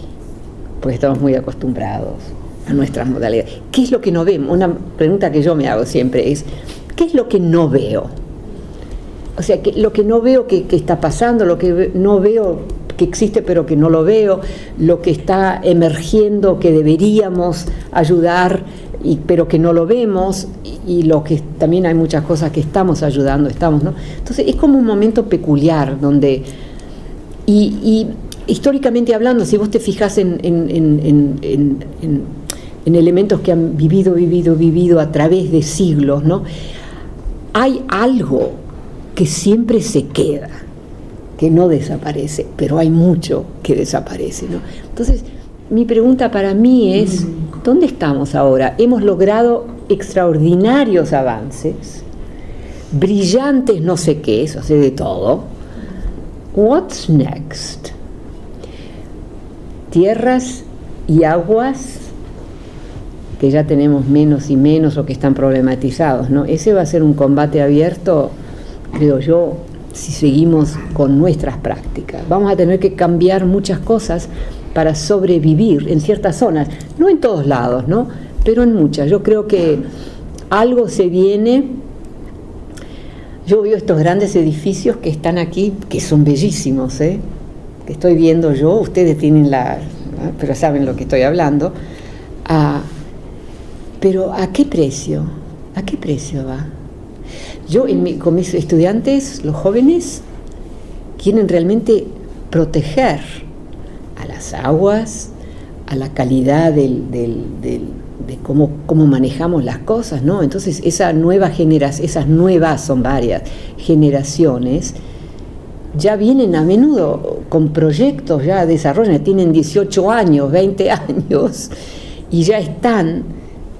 porque estamos muy acostumbrados a nuestras modalidades. ¿Qué es lo que no vemos? Una pregunta que yo me hago siempre es, ¿qué es lo que no veo? O sea, lo que no veo que está pasando, lo que no veo que existe pero que no lo veo, lo que está emergiendo que deberíamos ayudar pero que no lo vemos, y lo que también hay muchas cosas que estamos ayudando, ¿no? Entonces es como un momento peculiar donde, y históricamente hablando, si vos te fijas en elementos que han vivido a través de siglos, ¿no?, hay algo que siempre se queda, que no desaparece, pero hay mucho que desaparece, ¿no? Entonces, mi pregunta para mí es, ¿dónde estamos ahora? Hemos logrado extraordinarios avances, brillantes no sé qué, eso hace de todo. What's next? Tierras y aguas que ya tenemos menos y menos o que están problematizados, ¿no? Ese va a ser un combate abierto, creo yo, si seguimos con nuestras prácticas. Vamos a tener que cambiar muchas cosas para sobrevivir en ciertas zonas, no en todos lados, ¿no?, pero en muchas. Yo creo que algo se viene. Yo veo estos grandes edificios que están aquí, que son bellísimos, que estoy viendo yo, ustedes tienen pero saben lo que estoy hablando. Pero ¿a qué precio? ¿A qué precio va? Yo con mis estudiantes, los jóvenes, quieren realmente proteger a las aguas, a la calidad de cómo manejamos las cosas, ¿no? Entonces esas nuevas, son varias generaciones, ya vienen a menudo con proyectos, ya desarrollan, tienen 18 años, 20 años, y ya están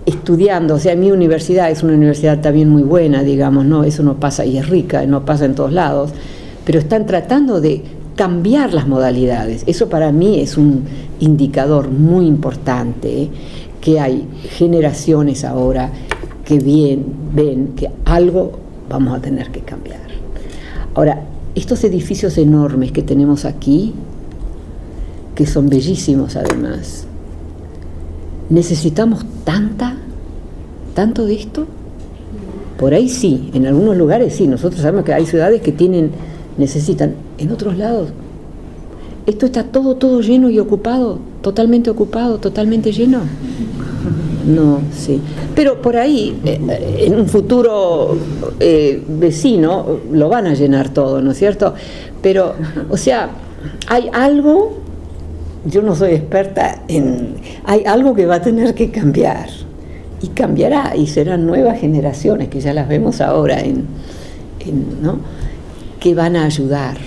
estudiando. O sea, mi universidad es una universidad también muy buena, digamos, ¿no? Eso no pasa, y es rica, no pasa en todos lados, pero están tratando de cambiar las modalidades. Eso para mí es un indicador muy importante, que hay generaciones ahora que ven que algo vamos a tener que cambiar. Ahora, estos edificios enormes que tenemos aquí, que son bellísimos además, ¿necesitamos tanto de esto? Por ahí sí, en algunos lugares sí. Nosotros sabemos que hay ciudades que necesitan. En otros lados, esto está todo lleno y ocupado, totalmente lleno. No, sí. Pero por ahí, en un futuro vecino, lo van a llenar todo, ¿no es cierto? Pero, o sea, hay algo, yo no soy experta hay algo que va a tener que cambiar. Y cambiará, y serán nuevas generaciones, que ya las vemos ahora, ¿no?, que van a ayudar.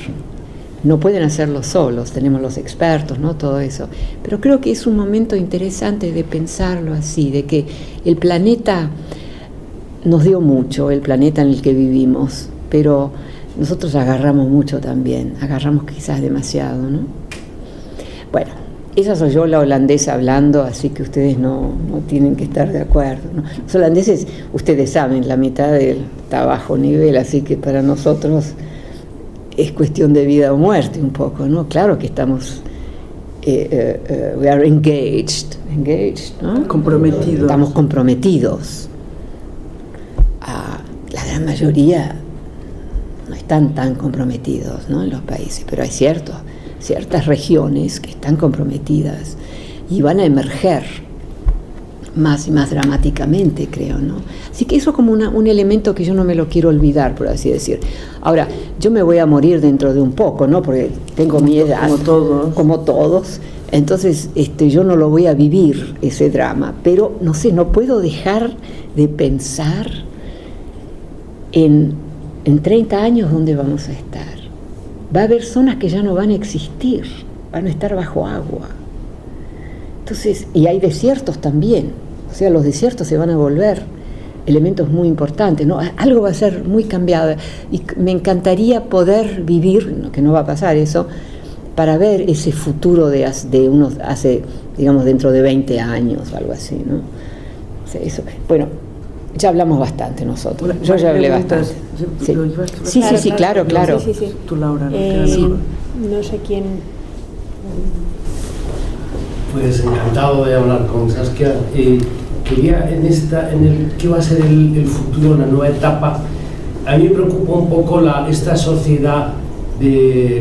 No pueden hacerlo solos, tenemos los expertos, ¿no?, todo eso. Pero creo que es un momento interesante de pensarlo así, de que el planeta nos dio mucho, el planeta en el que vivimos, pero nosotros agarramos mucho también, agarramos quizás demasiado, ¿no? Bueno, esa soy yo, la holandesa, hablando, así que ustedes no tienen que estar de acuerdo, ¿no? Los holandeses, ustedes saben, la mitad está a bajo nivel, así que para nosotros es cuestión de vida o muerte un poco, ¿no? Claro que estamos, we are engaged, ¿no? Comprometidos. Estamos comprometidos. La gran mayoría no están tan comprometidos, ¿no? En los países, pero hay ciertas regiones que están comprometidas y van a emerger más y más dramáticamente, creo, ¿no? Así que eso como un elemento que yo no me lo quiero olvidar, por así decir. Ahora, yo me voy a morir dentro de un poco, ¿no? Porque tengo mi edad, como todos. Entonces, yo no lo voy a vivir, ese drama, pero no sé, no puedo dejar de pensar en 30 años dónde vamos a estar. Va a haber zonas que ya no van a existir, van a estar bajo agua. Entonces, y hay desiertos también, o sea, los desiertos se van a volver elementos muy importantes, ¿no? Algo va a ser muy cambiado y me encantaría poder vivir, que no va a pasar eso, para ver ese futuro de hace, digamos, dentro de 20 años, algo así, ¿no? O sea, eso, bueno, ya hablamos bastante nosotros. Yo ya hablé bastante. Sí, claro. Sí. Tú, Laura. No sé quién. Pues encantado de hablar con Saskia. Quería ¿qué va a ser el futuro, la nueva etapa? A mí me preocupa un poco esta sociedad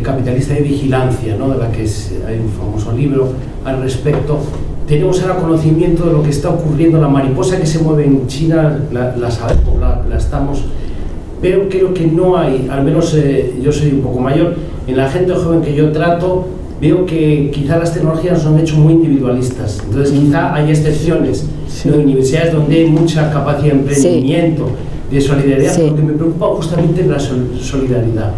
capitalista de vigilancia, ¿no? De la que hay un famoso libro al respecto. Tenemos ahora conocimiento de lo que está ocurriendo, la mariposa que se mueve en China, la sabemos, la estamos, pero creo que no hay, al menos yo soy un poco mayor, en la gente joven que yo trato, veo que quizá las tecnologías nos han hecho muy individualistas, entonces quizá hay excepciones, sí, en universidades donde hay mucha capacidad de emprendimiento, sí, de solidaridad, sí, lo que me preocupa justamente es la solidaridad.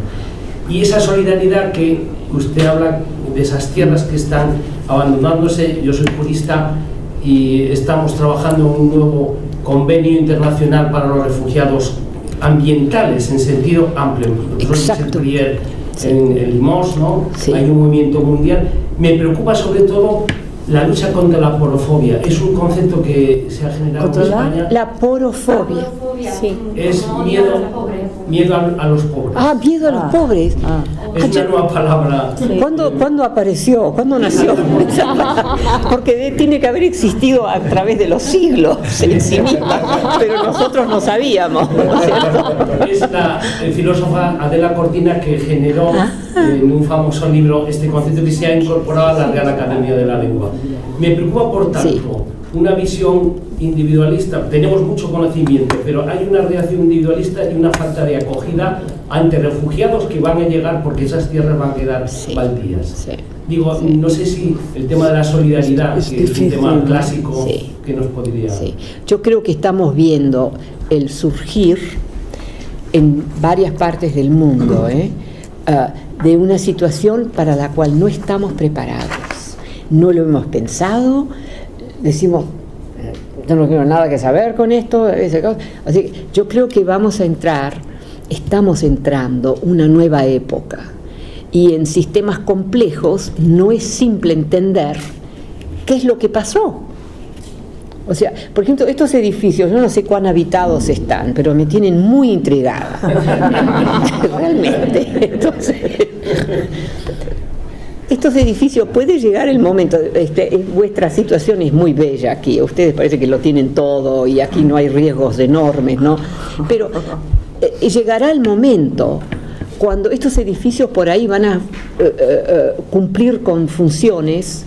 Y esa solidaridad que usted habla de esas tierras que están abandonándose, yo soy jurista y estamos trabajando en un nuevo convenio internacional para los refugiados ambientales en sentido amplio. Exacto. En Limos, ¿no? Sí. Hay un movimiento mundial. Me preocupa sobre todo la lucha contra la porofobia. Es un concepto que se ha generado en España. La porofobia. Sí. Es miedo a los pobres. Miedo a los pobres. Es una nueva palabra. Sí. ¿Cuándo apareció? ¿Cuándo nació? Porque tiene que haber existido a través de los siglos en sí misma, pero nosotros no sabíamos, ¿no es cierto? Es la filósofa Adela Cortina que generó en un famoso libro este concepto que se ha incorporado a la Real Academia de la Lengua. Me preocupa, por tanto, sí, una visión individualista. Tenemos mucho conocimiento, pero hay una reacción individualista y una falta de acogida ante refugiados que van a llegar porque esas tierras van a quedar baldías. Sí. Digo, sí, no sé si el tema de la solidaridad, que es un tema clásico, sí, que nos podría... Sí. Yo creo que estamos viendo el surgir en varias partes del mundo de una situación para la cual no estamos preparados. No lo hemos pensado, decimos, yo no quiero nada que saber con esto, así que yo creo que estamos entrando una nueva época, y en sistemas complejos no es simple entender qué es lo que pasó. O sea, por ejemplo, estos edificios, yo no sé cuán habitados están, pero me tienen muy intrigada. Realmente. Entonces, estos edificios, puede llegar el momento, vuestra situación es muy bella aquí, a ustedes parece que lo tienen todo y aquí no hay riesgos enormes, ¿no? Pero llegará el momento cuando estos edificios por ahí van a cumplir con funciones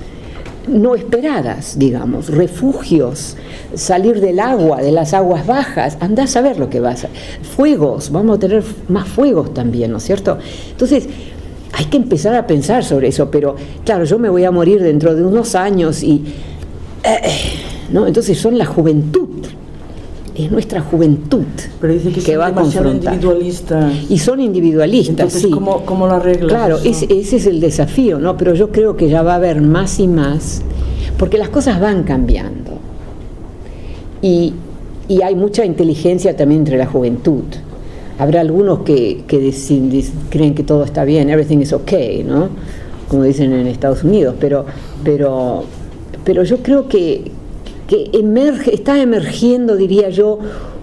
no esperadas, digamos, refugios, salir del agua, de las aguas bajas, andá a saber lo que va a ser. Fuegos, vamos a tener más fuegos también, ¿no es cierto? Entonces, hay que empezar a pensar sobre eso, pero claro, yo me voy a morir dentro de unos años y... ¿no? Entonces son la juventud, es nuestra juventud, pero dice que va a confrontar. Y son individualistas. Entonces, sí. ¿cómo lo arreglan? Claro, ese es el desafío, ¿no? Pero yo creo que ya va a haber más y más, porque las cosas van cambiando. Y hay mucha inteligencia también entre la juventud. Habrá algunos que creen que todo está bien, everything is okay, ¿no? Como dicen en Estados Unidos, pero yo creo que está emergiendo, diría yo,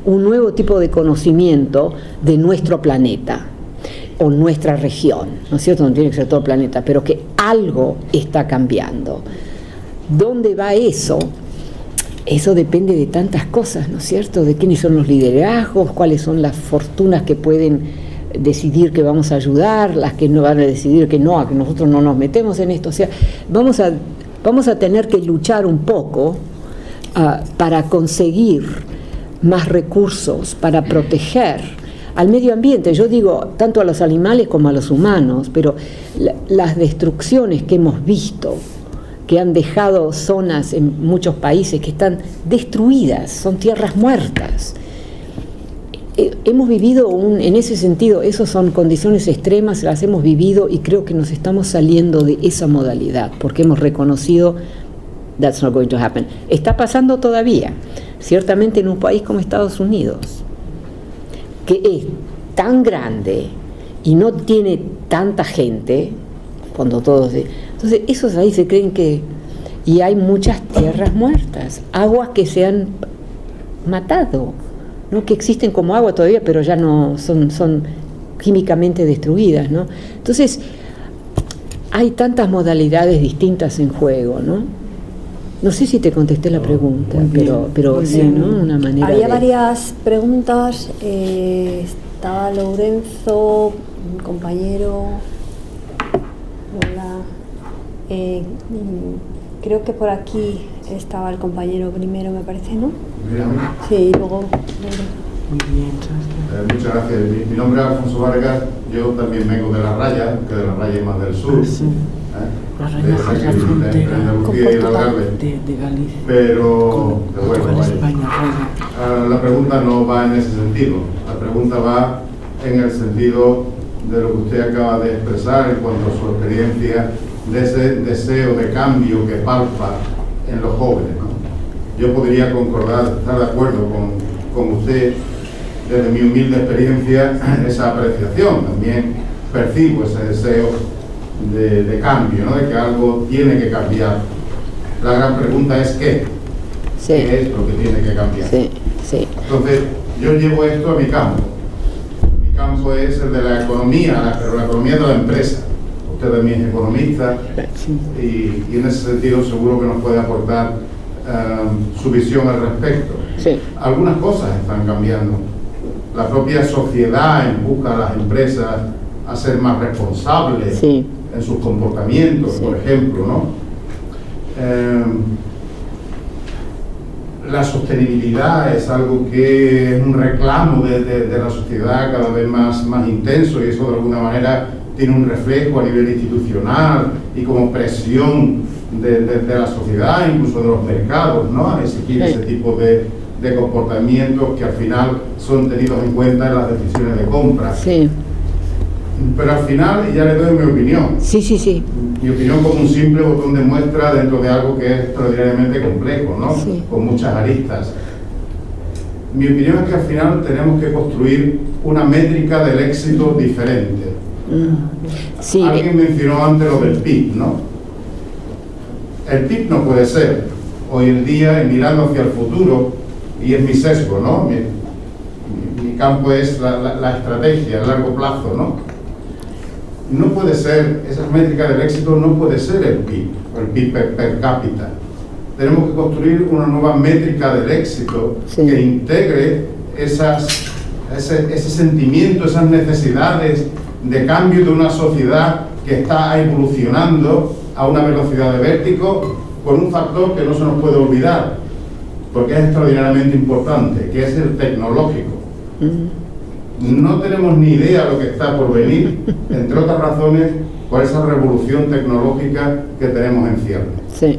un nuevo tipo de conocimiento de nuestro planeta o nuestra región, ¿no es cierto? No tiene que ser todo el planeta, pero que algo está cambiando. ¿Dónde va eso? Eso depende de tantas cosas, ¿no es cierto? De quiénes son los liderazgos, cuáles son las fortunas que pueden decidir que vamos a ayudar, las que no van a decidir que no, a que nosotros no nos metemos en esto. O sea, vamos a tener que luchar un poco para conseguir más recursos, para proteger al medio ambiente. Yo digo, tanto a los animales como a los humanos, pero las destrucciones que hemos visto, que han dejado zonas en muchos países que están destruidas, son tierras muertas. Hemos vivido en ese sentido, esas son condiciones extremas, las hemos vivido y creo que nos estamos saliendo de esa modalidad, porque hemos reconocido that's not going to happen. Está pasando todavía, ciertamente en un país como Estados Unidos, que es tan grande y no tiene tanta gente, cuando todos... Entonces, esos ahí se creen que... Y hay muchas tierras muertas, aguas que se han matado, ¿no? Que existen como agua todavía, pero ya no son químicamente destruidas, ¿no? Entonces, hay tantas modalidades distintas en juego, ¿no? No sé si te contesté la pregunta, pero sí, ¿no? Una manera Había varias preguntas. Estaba Lorenzo, un compañero. Hola. Creo que por aquí estaba el compañero primero, me parece, ¿no? Sí, y luego... Muy bien, muchas gracias. Mi nombre es Alfonso Vargas, yo también vengo de La Raya, que de La Raya es más del sur. Sí. La Raya es la frontera de Galicia. Pero bueno, España, la pregunta no va en ese sentido. La pregunta va en el sentido de lo que usted acaba de expresar en cuanto a su experiencia de ese deseo de cambio que palpa en los jóvenes, ¿no? Yo podría concordar, estar de acuerdo con usted desde mi humilde experiencia en esa apreciación. También percibo ese deseo de cambio, ¿no? De que algo tiene que cambiar. La gran pregunta es ¿qué? Sí. ¿Qué es lo que tiene que cambiar? Sí, sí. Entonces, yo llevo esto a mi campo. Mi campo es el de la economía, pero la economía de la empresa. Usted también es economista y en ese sentido seguro que nos puede aportar su visión al respecto. Sí. Algunas cosas están cambiando. La propia sociedad empuja a las empresas a ser más responsables en sus comportamientos, por ejemplo, ¿no? La sostenibilidad es algo que es un reclamo de la sociedad cada vez más intenso, y eso de alguna manera tiene un reflejo a nivel institucional y como presión de la sociedad, incluso de los mercados, ¿no? A exigir ese tipo de comportamientos que al final son tenidos en cuenta en las decisiones de compra. Sí. Pero al final, ya le doy mi opinión. Sí. Mi opinión como un simple botón de muestra dentro de algo que es extraordinariamente complejo, ¿no? Sí. Con muchas aristas. Mi opinión es que al final tenemos que construir una métrica del éxito diferente. Sí. Alguien mencionó antes lo del PIB, ¿no? El PIB no puede ser, hoy en día, mirando hacia el futuro, y es mi sesgo, ¿no? Mi campo es la estrategia a largo plazo, ¿no? No puede ser, esa métrica del éxito no puede ser el PIB per cápita. Tenemos que construir una nueva métrica del éxito que integre ese sentimiento, esas necesidades de cambio de una sociedad que está evolucionando a una velocidad de vértigo, con un factor que no se nos puede olvidar, porque es extraordinariamente importante, que es el tecnológico. No tenemos ni idea de lo que está por venir, entre otras razones, por esa revolución tecnológica que tenemos en ciernes. Sí.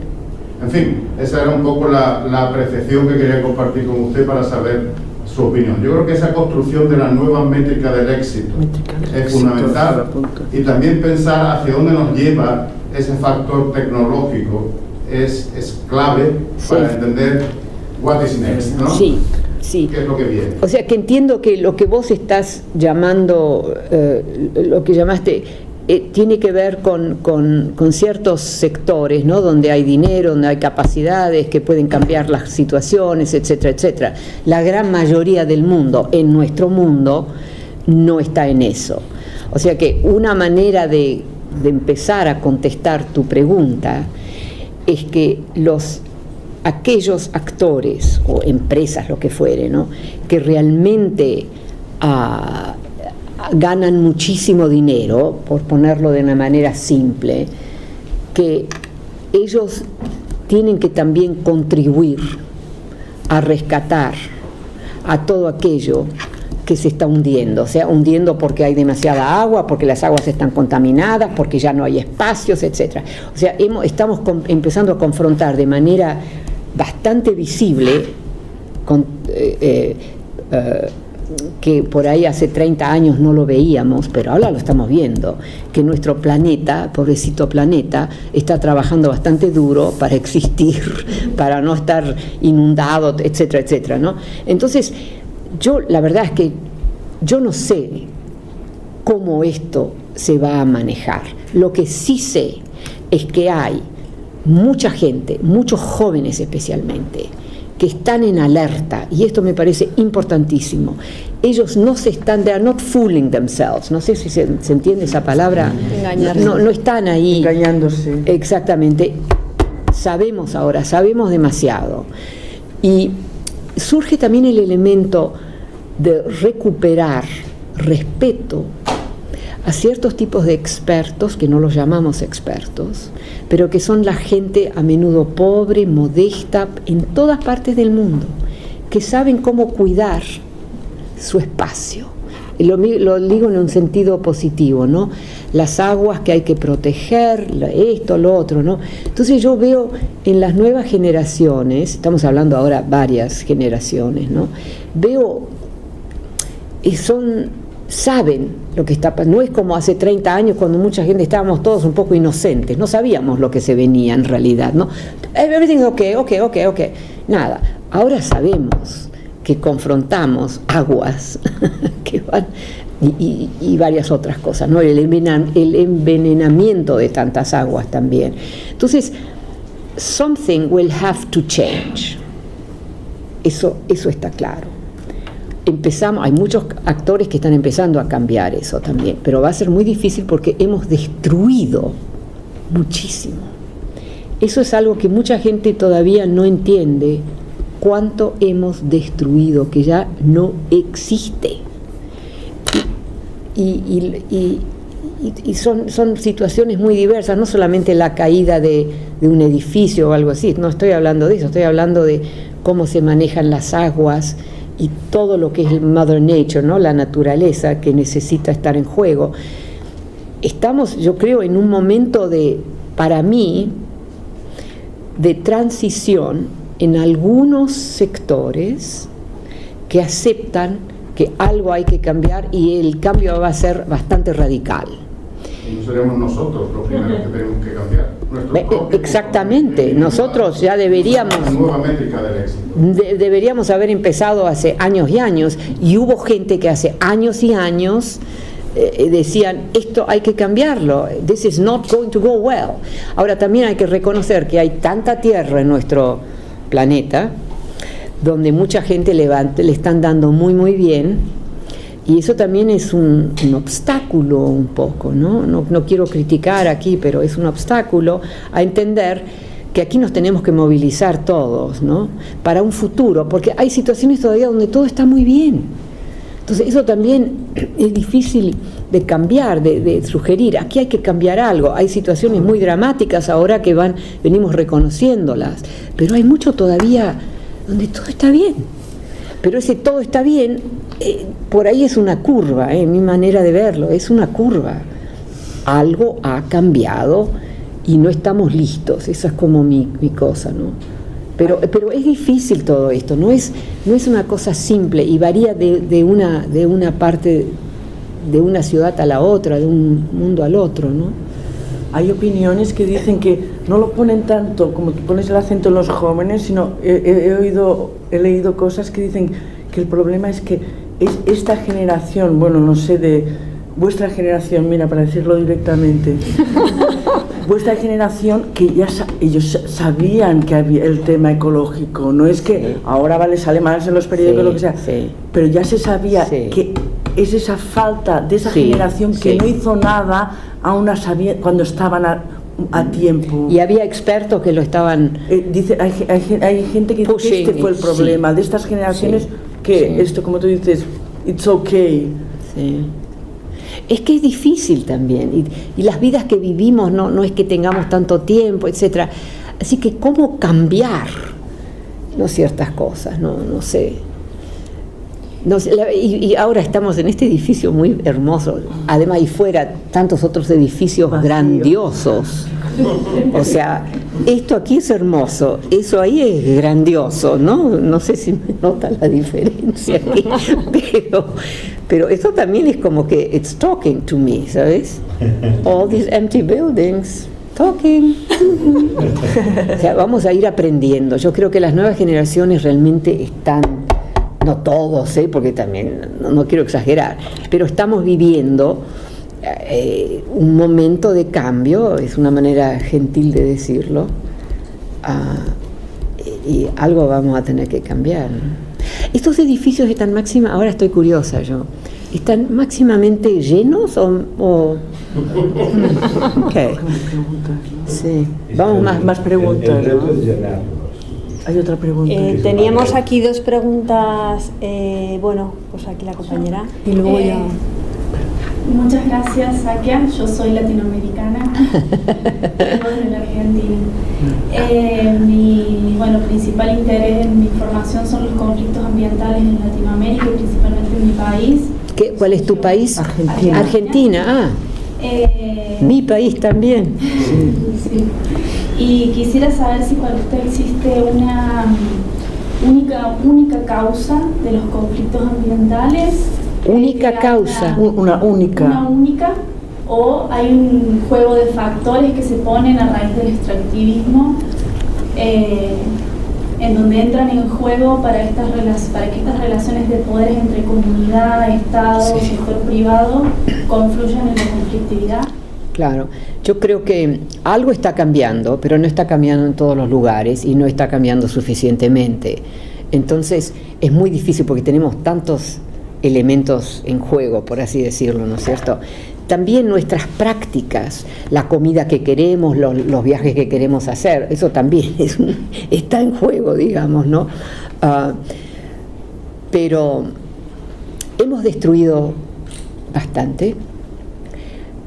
En fin, esa era un poco la apreciación que quería compartir con usted para saber su opinión. Yo creo que esa construcción de la nueva métrica del éxito es fundamental, y también pensar hacia dónde nos lleva ese factor tecnológico es clave para entender what is next, ¿no? Sí. Sí. ¿Qué es lo que viene? O sea que entiendo que lo que vos estás llamando, lo que llamaste, tiene que ver con ciertos sectores, ¿no? Donde hay dinero, donde hay capacidades que pueden cambiar las situaciones, etcétera, etcétera. La gran mayoría del mundo, en nuestro mundo, no está en eso. O sea que una manera de empezar a contestar tu pregunta es que aquellos actores o empresas, lo que fuere, ¿no? Que realmente ganan muchísimo dinero, por ponerlo de una manera simple, que ellos tienen que también contribuir a rescatar a todo aquello que se está hundiendo, o sea, hundiendo porque hay demasiada agua, porque las aguas están contaminadas, porque ya no hay espacios, etcétera. O sea, estamos empezando a confrontar de manera bastante visible que por ahí hace 30 años no lo veíamos, pero ahora lo estamos viendo, que nuestro planeta, pobrecito planeta, está trabajando bastante duro para existir, para no estar inundado, etcétera, etcétera, ¿no? Entonces, la verdad es que yo no sé cómo esto se va a manejar. Lo que sí sé es que hay mucha gente, muchos jóvenes especialmente, que están en alerta, y esto me parece importantísimo. Ellos they are not fooling themselves, no sé si se entiende esa palabra. Engañarse. No están ahí engañándose. Exactamente. Sabemos demasiado. Y surge también el elemento de recuperar respeto a ciertos tipos de expertos, que no los llamamos expertos, pero que son la gente a menudo pobre, modesta, en todas partes del mundo, que saben cómo cuidar su espacio. Lo digo en un sentido positivo, ¿no? Las aguas que hay que proteger, esto, lo otro, ¿no? Entonces yo veo en las nuevas generaciones, estamos hablando ahora varias generaciones, ¿no? Veo, saben lo que está pasando. No es como hace 30 años cuando mucha gente estábamos todos un poco inocentes, no sabíamos lo que se venía en realidad, ¿no? Everything okay. Nada, ahora sabemos que confrontamos aguas que van y varias otras cosas, ¿no? El envenenamiento de tantas aguas también. Entonces, something will have to change. Eso está claro. Hay muchos actores que están empezando a cambiar eso también, pero va a ser muy difícil porque hemos destruido muchísimo. Eso es algo que mucha gente todavía no entiende, cuánto hemos destruido, que ya no existe. Y son situaciones muy diversas, no solamente la caída de un edificio o algo así, no estoy hablando de eso, estoy hablando de cómo se manejan las aguas y todo lo que es el Mother Nature, ¿no? La naturaleza que necesita estar en juego. Estamos, yo creo, en un momento para mí, de transición en algunos sectores que aceptan que algo hay que cambiar y el cambio va a ser bastante radical. Y no seremos nosotros los primeros que tenemos que cambiar. Exactamente, nosotros ya deberíamos... La nueva métrica del éxito. Deberíamos haber empezado hace años y años, y hubo gente que hace años y años decían, esto hay que cambiarlo, this is not going to go well. Ahora también hay que reconocer que hay tanta tierra en nuestro planeta, donde mucha gente le están dando muy muy bien, y eso también es un obstáculo un poco, ¿no? No quiero criticar aquí, pero es un obstáculo a entender que aquí nos tenemos que movilizar todos, ¿no? Para un futuro, porque hay situaciones todavía donde todo está muy bien. Entonces eso también es difícil de cambiar, de sugerir. Aquí hay que cambiar algo. Hay situaciones muy dramáticas ahora que venimos reconociéndolas, pero hay mucho todavía donde todo está bien. Pero ese todo está bien, por ahí es una curva, mi manera de verlo, es una curva. Algo ha cambiado y no estamos listos. Esa es como mi cosa, ¿no? Pero es difícil todo esto, no es una cosa simple y varía de una parte, de una ciudad a la otra, de un mundo al otro, ¿no? hay opiniones que dicen que no lo ponen tanto como tú pones el acento en los jóvenes, sino he leído cosas que dicen que el problema es que es esta generación, bueno, no sé, de vuestra generación, mira, para decirlo directamente, vuestra generación, que ya ellos sabían que había el tema ecológico, no es que ahora vale, sale más en los periódicos, lo que sea, pero ya se sabía que es esa falta de esa generación que no hizo nada aún cuando estaban a tiempo. Y había expertos que lo estaban... dice, hay gente que dice que este fue el problema de estas generaciones, que esto, como tú dices, it's okay. Sí. Es que es difícil también, y las vidas que vivimos no es que tengamos tanto tiempo, etcétera. Así que cómo cambiar, ¿no?, ciertas cosas, no sé. Y ahora estamos en este edificio muy hermoso, además ahí fuera tantos otros edificios grandiosos. O sea, esto aquí es hermoso, eso ahí es grandioso, ¿no? No sé si me nota la diferencia aquí, pero eso también es como que it's talking to me, ¿sabes? All these empty buildings talking. O sea, vamos a ir aprendiendo. Yo creo que las nuevas generaciones realmente están, no todos, porque también no quiero exagerar, pero estamos viviendo un momento de cambio, es una manera gentil de decirlo, y algo vamos a tener que cambiar. Estos edificios están ahora estoy curiosa yo, ¿están máximamente llenos o? Okay. Sí, vamos más preguntas. El reto es llenarlos. Hay otra pregunta. Teníamos aquí dos preguntas, bueno, pues aquí la compañera, y luego ya... Muchas gracias, Sakia. Yo soy latinoamericana, vivo en la Argentina. Mi principal interés en mi formación son los conflictos ambientales en Latinoamérica y principalmente en mi país. ¿Cuál es tu país? Argentina. Argentina, mi país también. Sí. Y quisiera saber si para usted existe una única causa de los conflictos ambientales. Única causa. Una única, o hay un juego de factores que se ponen a raíz del extractivismo, en donde entran en juego para que estas relaciones de poderes entre comunidad, Estado, sector privado confluyan en la conflictividad. Claro, yo creo que algo está cambiando, pero no está cambiando en todos los lugares y no está cambiando suficientemente. Entonces es muy difícil porque tenemos tantos elementos en juego, por así decirlo, ¿no es cierto? También nuestras prácticas, la comida que queremos, los viajes que queremos hacer, eso también está en juego, digamos, ¿no? Pero hemos destruido bastante,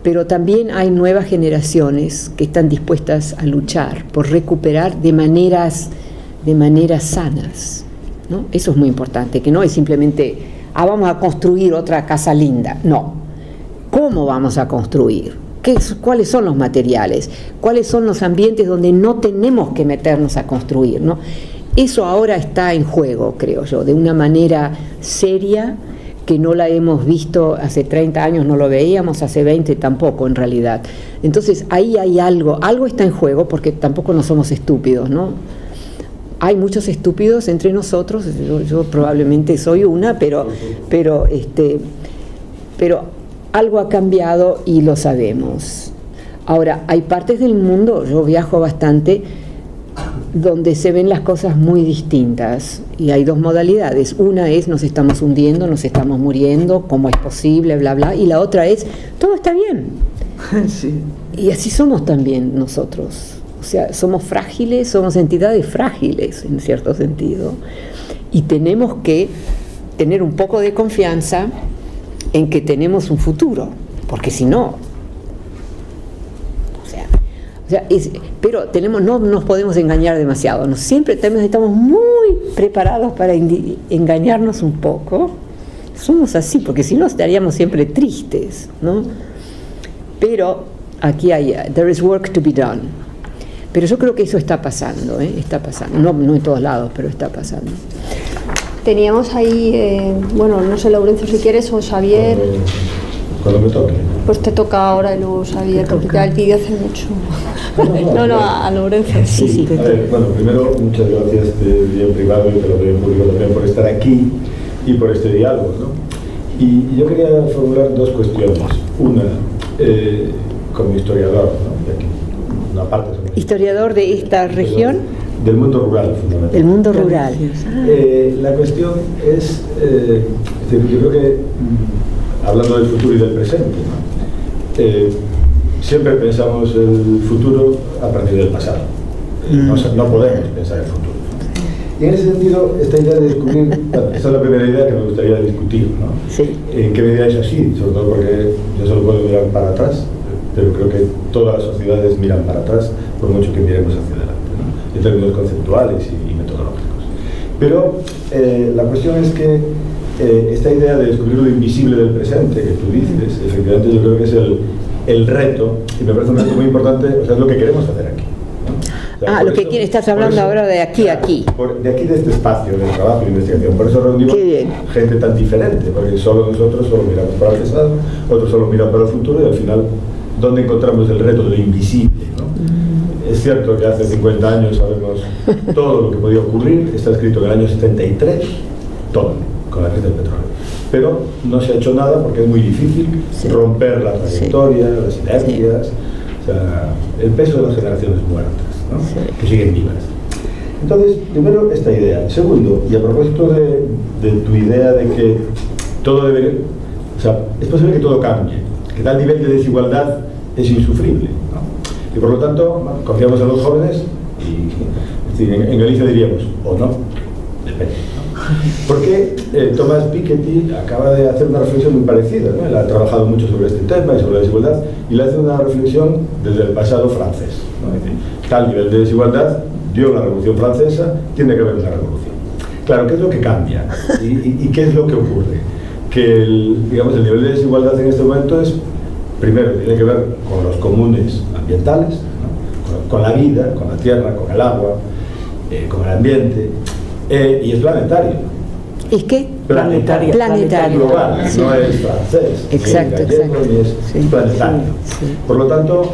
pero también hay nuevas generaciones que están dispuestas a luchar por recuperar de maneras sanas, ¿no? Eso es muy importante, que no es simplemente vamos a construir otra casa linda. No. ¿Cómo vamos a construir? ¿Cuáles son los materiales? ¿Cuáles son los ambientes donde no tenemos que meternos a construir, ¿no? Eso ahora está en juego, creo yo, de una manera seria que no la hemos visto hace 30 años, no lo veíamos, hace 20 tampoco en realidad. Entonces ahí hay algo está en juego, porque tampoco no somos estúpidos, ¿no? Hay muchos estúpidos entre nosotros, yo probablemente soy una, pero algo ha cambiado y lo sabemos. Ahora, hay partes del mundo, yo viajo bastante, donde se ven las cosas muy distintas, y hay dos modalidades. Una es nos estamos hundiendo, nos estamos muriendo, cómo es posible, bla, bla, y la otra es todo está bien. Sí. Y así somos también nosotros. O sea, somos frágiles, somos entidades frágiles en cierto sentido, y tenemos que tener un poco de confianza en que tenemos un futuro, porque si no, pero no nos podemos engañar demasiado, siempre también estamos muy preparados para engañarnos un poco, somos así, porque si no estaríamos siempre tristes, ¿no? Pero aquí there is work to be done. Pero yo creo que eso está pasando, está pasando. No en todos lados, pero está pasando. Teníamos ahí, no sé, Laurencio, si quieres, o Xavier. Cuando me toque. Pues te toca ahora y luego Xavier, porque ya el vídeo hace mucho. No, a Lorenzo. Sí. A ver, bueno, primero, muchas gracias, te digo en privado y te lo doy en público también por estar aquí y por este diálogo, ¿no? Y yo quería formular dos cuestiones. Una, como historiador, ¿no? De aquí, una parte ¿Historiador de esta región? Del mundo rural, fundamentalmente. Del mundo rural. La cuestión es, decir, yo creo que, hablando del futuro y del presente, ¿no? Siempre pensamos el futuro a partir del pasado. No podemos pensar el futuro. Y en ese sentido, esta idea de descubrir, bueno, esta es la primera idea que me gustaría discutir, ¿no? Sí. ¿En qué medida es así? Sobre todo porque yo solo puedo mirar para atrás, pero creo que todas las sociedades miran para atrás, por mucho que miremos hacia adelante, ¿no? En términos conceptuales y metodológicos. Pero la cuestión es que esta idea de descubrir lo invisible del presente, que tú dices, efectivamente yo creo que es el reto, y me parece un reto muy importante, o sea, es lo que queremos hacer aquí, ¿no? O sea, lo que estás hablando ahora de aquí a aquí. De aquí, de este espacio de trabajo y de investigación. Por eso reunimos gente tan diferente, porque nosotros solo miramos para el pasado, otros solo miran para el futuro, y al final, ¿dónde encontramos el reto de lo invisible, ¿no? Es cierto que hace 50 años sabemos todo lo que podía ocurrir, está escrito en el año 73, todo, con la crisis del petróleo. Pero no se ha hecho nada porque es muy difícil romper la trayectoria, las inercias, o sea, el peso de las generaciones muertas, ¿no? Que siguen vivas. Entonces, primero, esta idea. Segundo, y a propósito de tu idea de que todo debe... O sea, es posible que todo cambie, que tal nivel de desigualdad es insufrible, ¿no? Y por lo tanto, bueno, confiamos en los jóvenes y, es decir, en Galicia diríamos, o no, depende, ¿no? Porque Thomas Piketty acaba de hacer una reflexión muy parecida, ¿no? Él ha trabajado mucho sobre este tema y sobre la desigualdad, y le hace una reflexión desde el pasado francés, ¿no? Es decir, tal nivel de desigualdad dio la Revolución Francesa, tiene que haber una revolución. Claro, ¿qué es lo que cambia? ¿Y qué es lo que ocurre? Que el nivel de desigualdad en este momento es, primero, tiene que ver con los comunes ambientales, ¿no? con la vida, con la tierra, con el agua, con el ambiente, y es planetario. ¿Es qué? Planetario. Global, sí. No es francés, exacto, ni gallego, ni es planetario. Sí. Por lo tanto,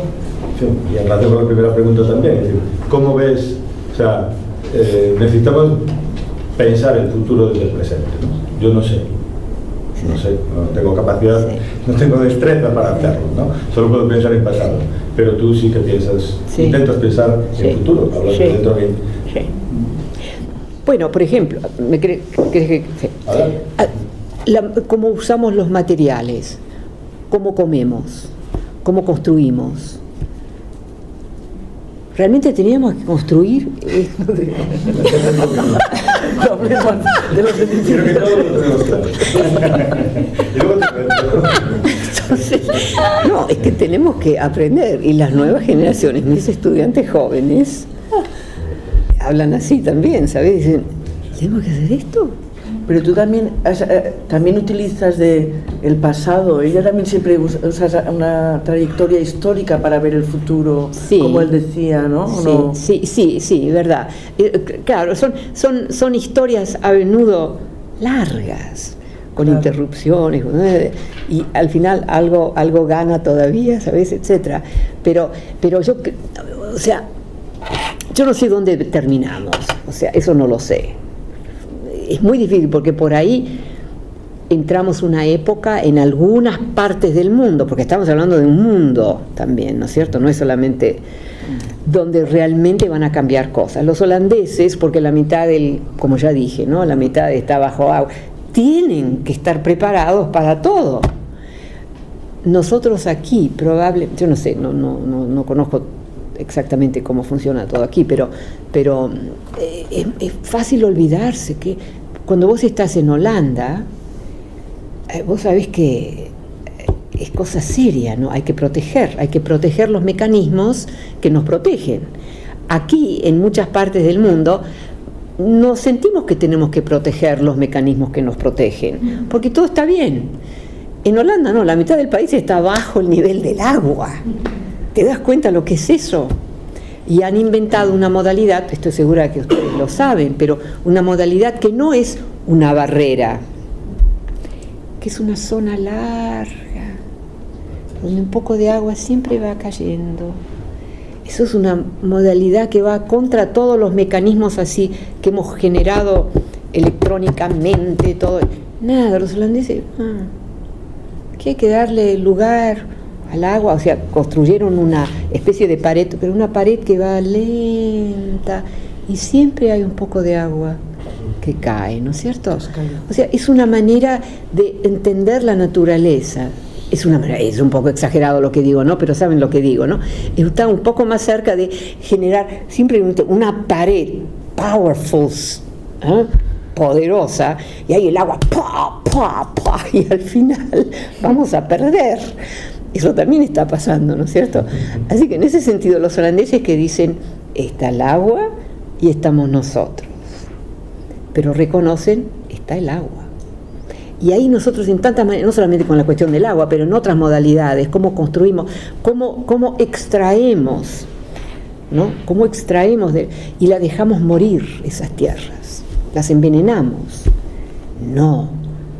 y en relación con la primera pregunta también, es decir, ¿cómo ves? O sea, necesitamos pensar el futuro desde el presente, ¿no? Yo no sé, no tengo capacidad, no tengo destreza para hacerlo, ¿no? Solo puedo pensar en pasado, pero tú sí que piensas, intentas pensar en el futuro, hablando de dentro de... Sí. Bueno, por ejemplo, cómo usamos los materiales, cómo comemos, cómo construimos. ¿Realmente teníamos que construir esto? Creo que todos lo tenemos claro. Y luego Entonces, no, es que tenemos que aprender, y las nuevas generaciones, mis estudiantes jóvenes, hablan así también, ¿sabes? Dicen, ¿tenemos que hacer esto? Pero tú también utilizas el pasado. Ella también siempre usa una trayectoria histórica para ver el futuro, sí, como él decía, ¿no? ¿No? Sí, verdad. Claro, son historias a menudo largas, con interrupciones, y al final algo gana todavía, ¿sabes? Etcétera. Pero yo, o sea, yo no sé dónde terminamos, o sea, eso no lo sé. Es muy difícil porque por ahí entramos una época en algunas partes del mundo, porque estamos hablando de un mundo también, ¿no es cierto? No es solamente donde realmente van a cambiar cosas. Los holandeses, porque la mitad como ya dije, ¿no? La mitad está bajo agua, tienen que estar preparados para todo. Nosotros aquí, yo no sé, no conozco exactamente cómo funciona todo aquí, pero es fácil olvidarse que cuando vos estás en Holanda, vos sabés que es cosa seria, ¿no? Hay que proteger los mecanismos que nos protegen. Aquí, en muchas partes del mundo, nos sentimos que tenemos que proteger los mecanismos que nos protegen, porque todo está bien. En Holanda no, la mitad del país está bajo el nivel del agua. ¿Te das cuenta lo que es eso? Y han inventado una modalidad, estoy segura que ustedes lo saben, pero una modalidad que no es una barrera, que es una zona larga, donde un poco de agua siempre va cayendo. Eso es una modalidad que va contra todos los mecanismos así que hemos generado electrónicamente, todo. Nada, los holandeses, que hay que darle lugar al agua, o sea, construyeron una especie de pared, pero una pared que va lenta y siempre hay un poco de agua que cae, ¿no es cierto? O sea, es una manera de entender la naturaleza. Es un poco exagerado lo que digo, ¿no? Pero saben lo que digo, ¿no? Está un poco más cerca de generar simplemente una pared powerful, poderosa, y ahí el agua, y al final vamos a perder. Eso también está pasando, ¿no es cierto? Así que en ese sentido los holandeses que dicen, está el agua y estamos nosotros, pero reconocen, está el agua. Y ahí nosotros en tantas maneras, no solamente con la cuestión del agua, pero en otras modalidades, cómo construimos, cómo extraemos, ¿no? Cómo extraemos y la dejamos morir esas tierras, las envenenamos. No,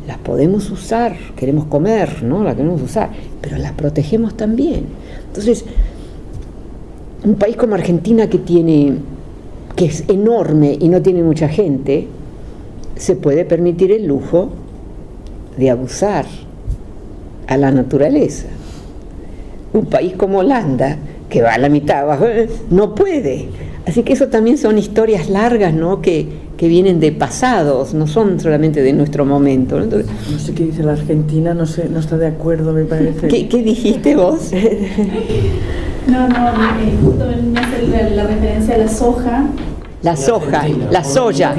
las podemos usar, queremos comer, ¿no? Las queremos usar, pero las protegemos también. Entonces, un país como Argentina que es enorme y no tiene mucha gente, se puede permitir el lujo de abusar a la naturaleza. Un país como Holanda, que va a la mitad abajo, no puede. Así que eso también son historias largas, ¿no? que vienen de pasados, no son solamente de nuestro momento, ¿no? Entonces, no sé qué dice la Argentina, no está de acuerdo, me parece. ¿Qué dijiste vos? Justo me hace la referencia a la soja. La soja.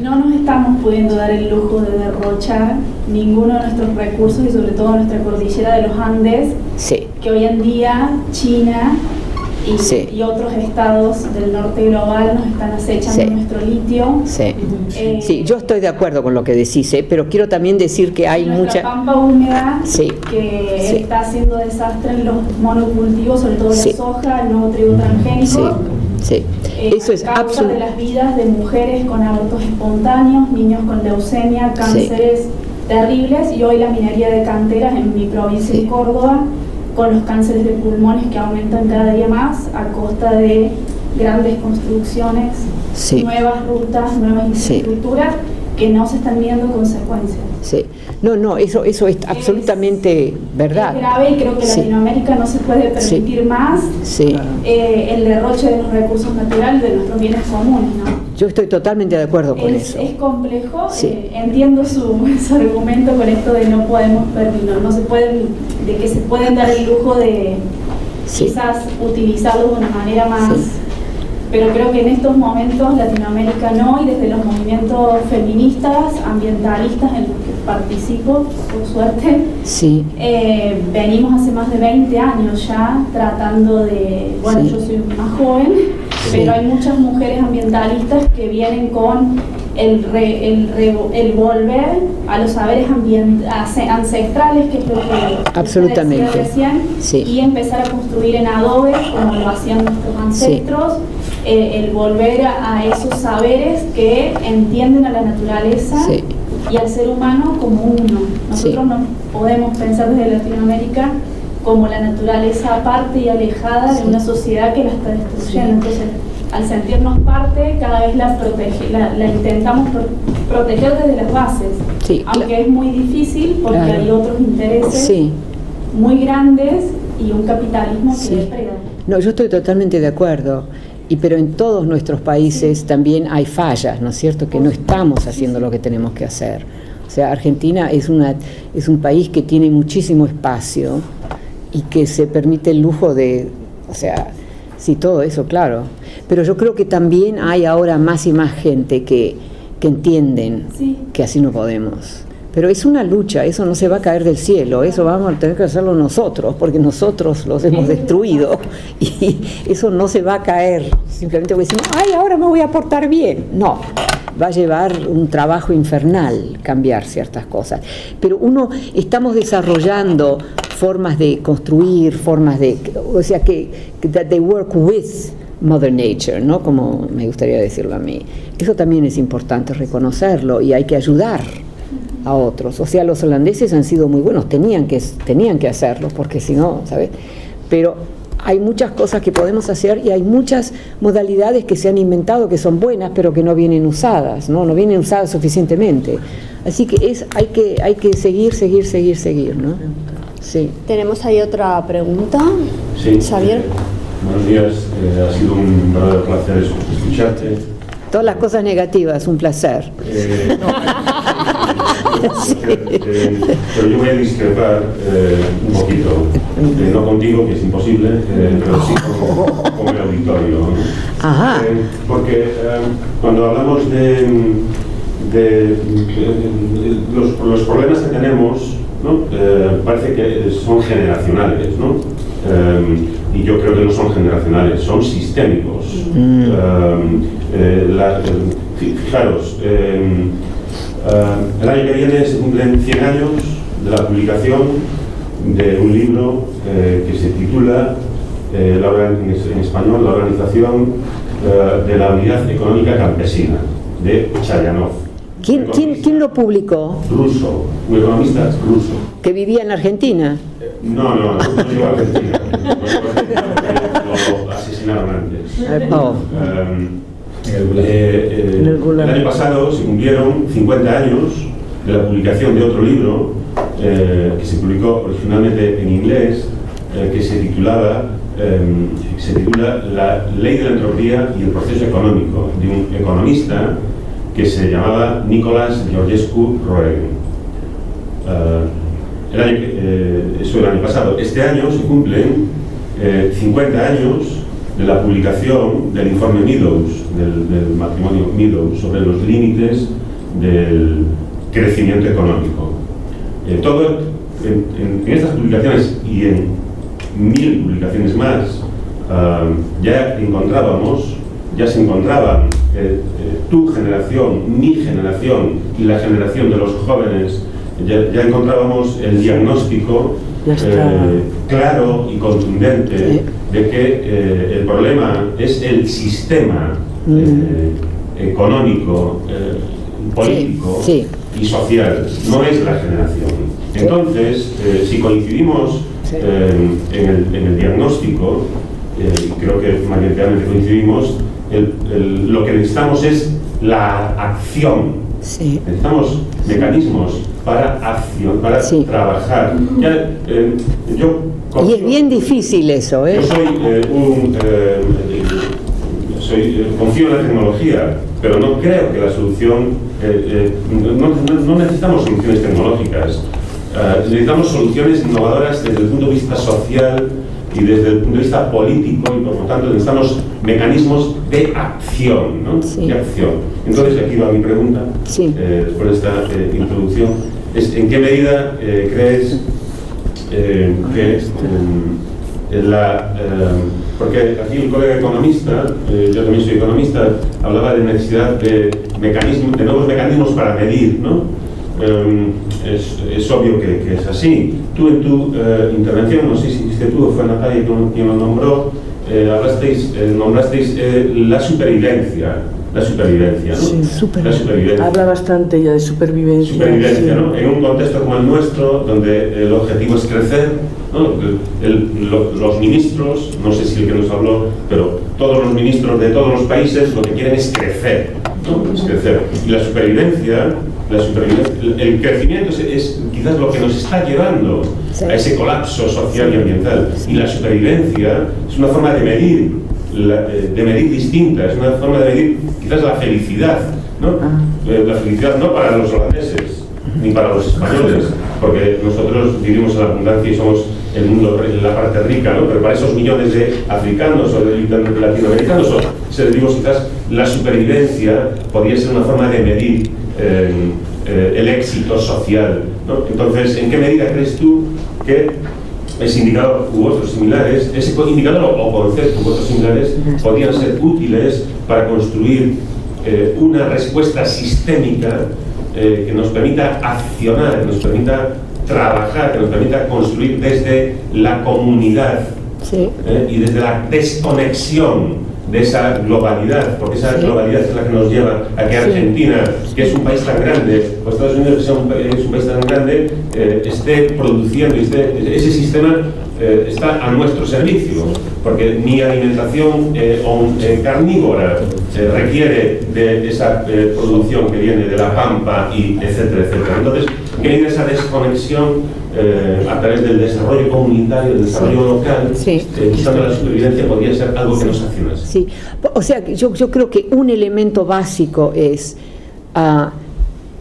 No nos estamos pudiendo dar el lujo de derrochar ninguno de nuestros recursos y sobre todo nuestra cordillera de los Andes, sí, que hoy en día China y otros estados del norte global nos están acechando nuestro litio. Sí, yo estoy de acuerdo con lo que decís, pero quiero también decir que hay mucha pampa húmeda que está haciendo desastre en los monocultivos, sobre todo la soja, el nuevo trigo transgénico. Eso es absoluto. De las vidas de mujeres con abortos espontáneos, niños con leucemia, cánceres terribles, y hoy la minería de canteras en mi provincia de Córdoba, con los cánceres de pulmones que aumentan cada día más a costa de grandes construcciones, nuevas rutas, nuevas infraestructuras que no se están viendo consecuencias. Eso es absolutamente verdad. Es grave y creo que Latinoamérica no se puede permitir más el derroche de los recursos naturales, de nuestros bienes comunes, ¿no? Yo estoy totalmente de acuerdo con eso. Es complejo, entiendo su argumento con esto de no podemos permitir, no se pueden, de que se pueden dar el lujo de quizás utilizarlo de una manera más. Pero creo que en estos momentos Latinoamérica no, y desde los movimientos feministas, ambientalistas en los que participo, por suerte, venimos hace más de 20 años ya tratando de, yo soy más joven, pero hay muchas mujeres ambientalistas que vienen con el volver a los saberes ancestrales, que es lo que absolutamente decía recién, y empezar a construir en adobe como lo hacían nuestros ancestros. El volver a esos saberes que entienden a la naturaleza y al ser humano como uno. Nosotros no podemos pensar desde Latinoamérica como la naturaleza aparte y alejada de una sociedad que la está destruyendo. Entonces, al sentirnos parte, cada vez la intentamos proteger desde las bases, aunque es muy difícil porque hay otros intereses muy grandes y un capitalismo que depreda. No, yo estoy totalmente de acuerdo. Pero en todos nuestros países también hay fallas, ¿no es cierto? Que no estamos haciendo lo que tenemos que hacer. O sea, Argentina es un país que tiene muchísimo espacio y que se permite el lujo de, todo eso, claro. Pero yo creo que también hay ahora más y más gente que entienden que así no podemos. Pero es una lucha, eso no se va a caer del cielo, eso vamos a tener que hacerlo nosotros, porque nosotros los hemos destruido, y eso no se va a caer simplemente porque decimos, ahora me voy a portar bien. No, va a llevar un trabajo infernal cambiar ciertas cosas. Pero estamos desarrollando formas de construir, that they work with Mother Nature, ¿no? Como me gustaría decirlo a mí. Eso también es importante reconocerlo, y hay que ayudar a otros. O sea, los holandeses han sido muy buenos, tenían que hacerlo, porque si no, ¿sabes? Pero hay muchas cosas que podemos hacer y hay muchas modalidades que se han inventado que son buenas, pero que no vienen usadas, no vienen usadas suficientemente. Así que hay que seguir, ¿no? Sí. Tenemos ahí otra pregunta. Sí. Xavier. Buenos días, ha sido un verdadero placer escucharte. Todas las cosas negativas, un placer. Pero yo voy a discrepar un poquito, no contigo, que es imposible, pero sí con el auditorio, ¿no? Ajá. Porque cuando hablamos de los problemas que tenemos, ¿no? Parece que son generacionales, ¿no? Y yo creo que no son generacionales, son sistémicos. Fijaros, el año que viene se cumplen 100 años de la publicación de un libro que se titula, en español, La Organización de la Unidad Económica Campesina, de Chayanov. ¿Quién lo publicó? Ruso, un economista ruso. ¿Que vivía en Argentina? No llegó a Argentina. Lo asesinaron antes. El año pasado se cumplieron 50 años de la publicación de otro libro que se publicó originalmente en inglés, que se titula La Ley de la Entropía y el Proceso Económico, de un economista que se llamaba Nicolás Georgescu Roegen. Eso el año pasado. Este año se cumplen 50 años de la publicación del informe Meadows, del matrimonio Meadows, sobre los límites del crecimiento económico. En estas publicaciones y en 1000 publicaciones más, ya se encontraban tu generación, mi generación y la generación de los jóvenes, ya encontrábamos el diagnóstico claro y contundente de que el problema es el sistema económico, político y social, no es la generación. Entonces, si coincidimos en el diagnóstico, y creo que mayoritariamente coincidimos, lo que necesitamos es la acción. Necesitamos mecanismos para acción, para trabajar. Y es bien difícil eso, ¿eh? Yo confío en la tecnología, pero no creo que la solución... no necesitamos soluciones tecnológicas. Necesitamos soluciones innovadoras desde el punto de vista social y desde el punto de vista político, y por lo tanto necesitamos mecanismos de acción, ¿no? De acción. Entonces aquí va mi pregunta, después de esta introducción, es ¿en qué medida crees que porque aquí el colega economista, yo también soy economista, hablaba de necesidad de nuevos mecanismos para medir, ¿no? Es obvio que es así. Tú en tu intervención, no sé si fuiste tú o fue Natalia quien lo nombró, nombrasteis la supervivencia, ¿no? La supervivencia. Habla bastante ella de supervivencia. Supervivencia, ¿no? En un contexto como el nuestro, donde el objetivo es crecer, ¿no? Los ministros, no sé si el que nos habló, pero todos los ministros de todos los países lo que quieren es crecer, ¿no? Es crecer. Y la supervivencia, el crecimiento es quizás lo que nos está llevando a ese colapso social y ambiental. Y la supervivencia es una forma de medir distinta, es una forma de medir quizás la felicidad, ¿no? La felicidad no para los holandeses ni para los españoles, porque nosotros vivimos en la abundancia y somos el mundo, la parte rica, ¿no? Pero para esos millones de africanos o de latinoamericanos o seres quizás la supervivencia podría ser una forma de medir el éxito social, ¿no? Entonces, ¿en qué medida crees tú que ese indicador u otros similares, ese indicador o concepto u otros similares podrían ser útiles para construir una respuesta sistémica que nos permita accionar, que nos permita trabajar, que nos permita construir desde la comunidad y desde la desconexión de esa globalidad, porque esa globalidad es la que nos lleva a que Argentina, que es un país tan grande, o Estados Unidos, que es un país tan grande, esté produciendo, ese sistema está a nuestro servicio, porque mi alimentación carnívora requiere de esa producción que viene de la pampa, y etcétera, etcétera. Entonces, que hay esa desconexión a través del desarrollo comunitario, del desarrollo local, buscando la supervivencia, podría ser algo que nos acciona. Sí, o sea, yo creo que un elemento básico es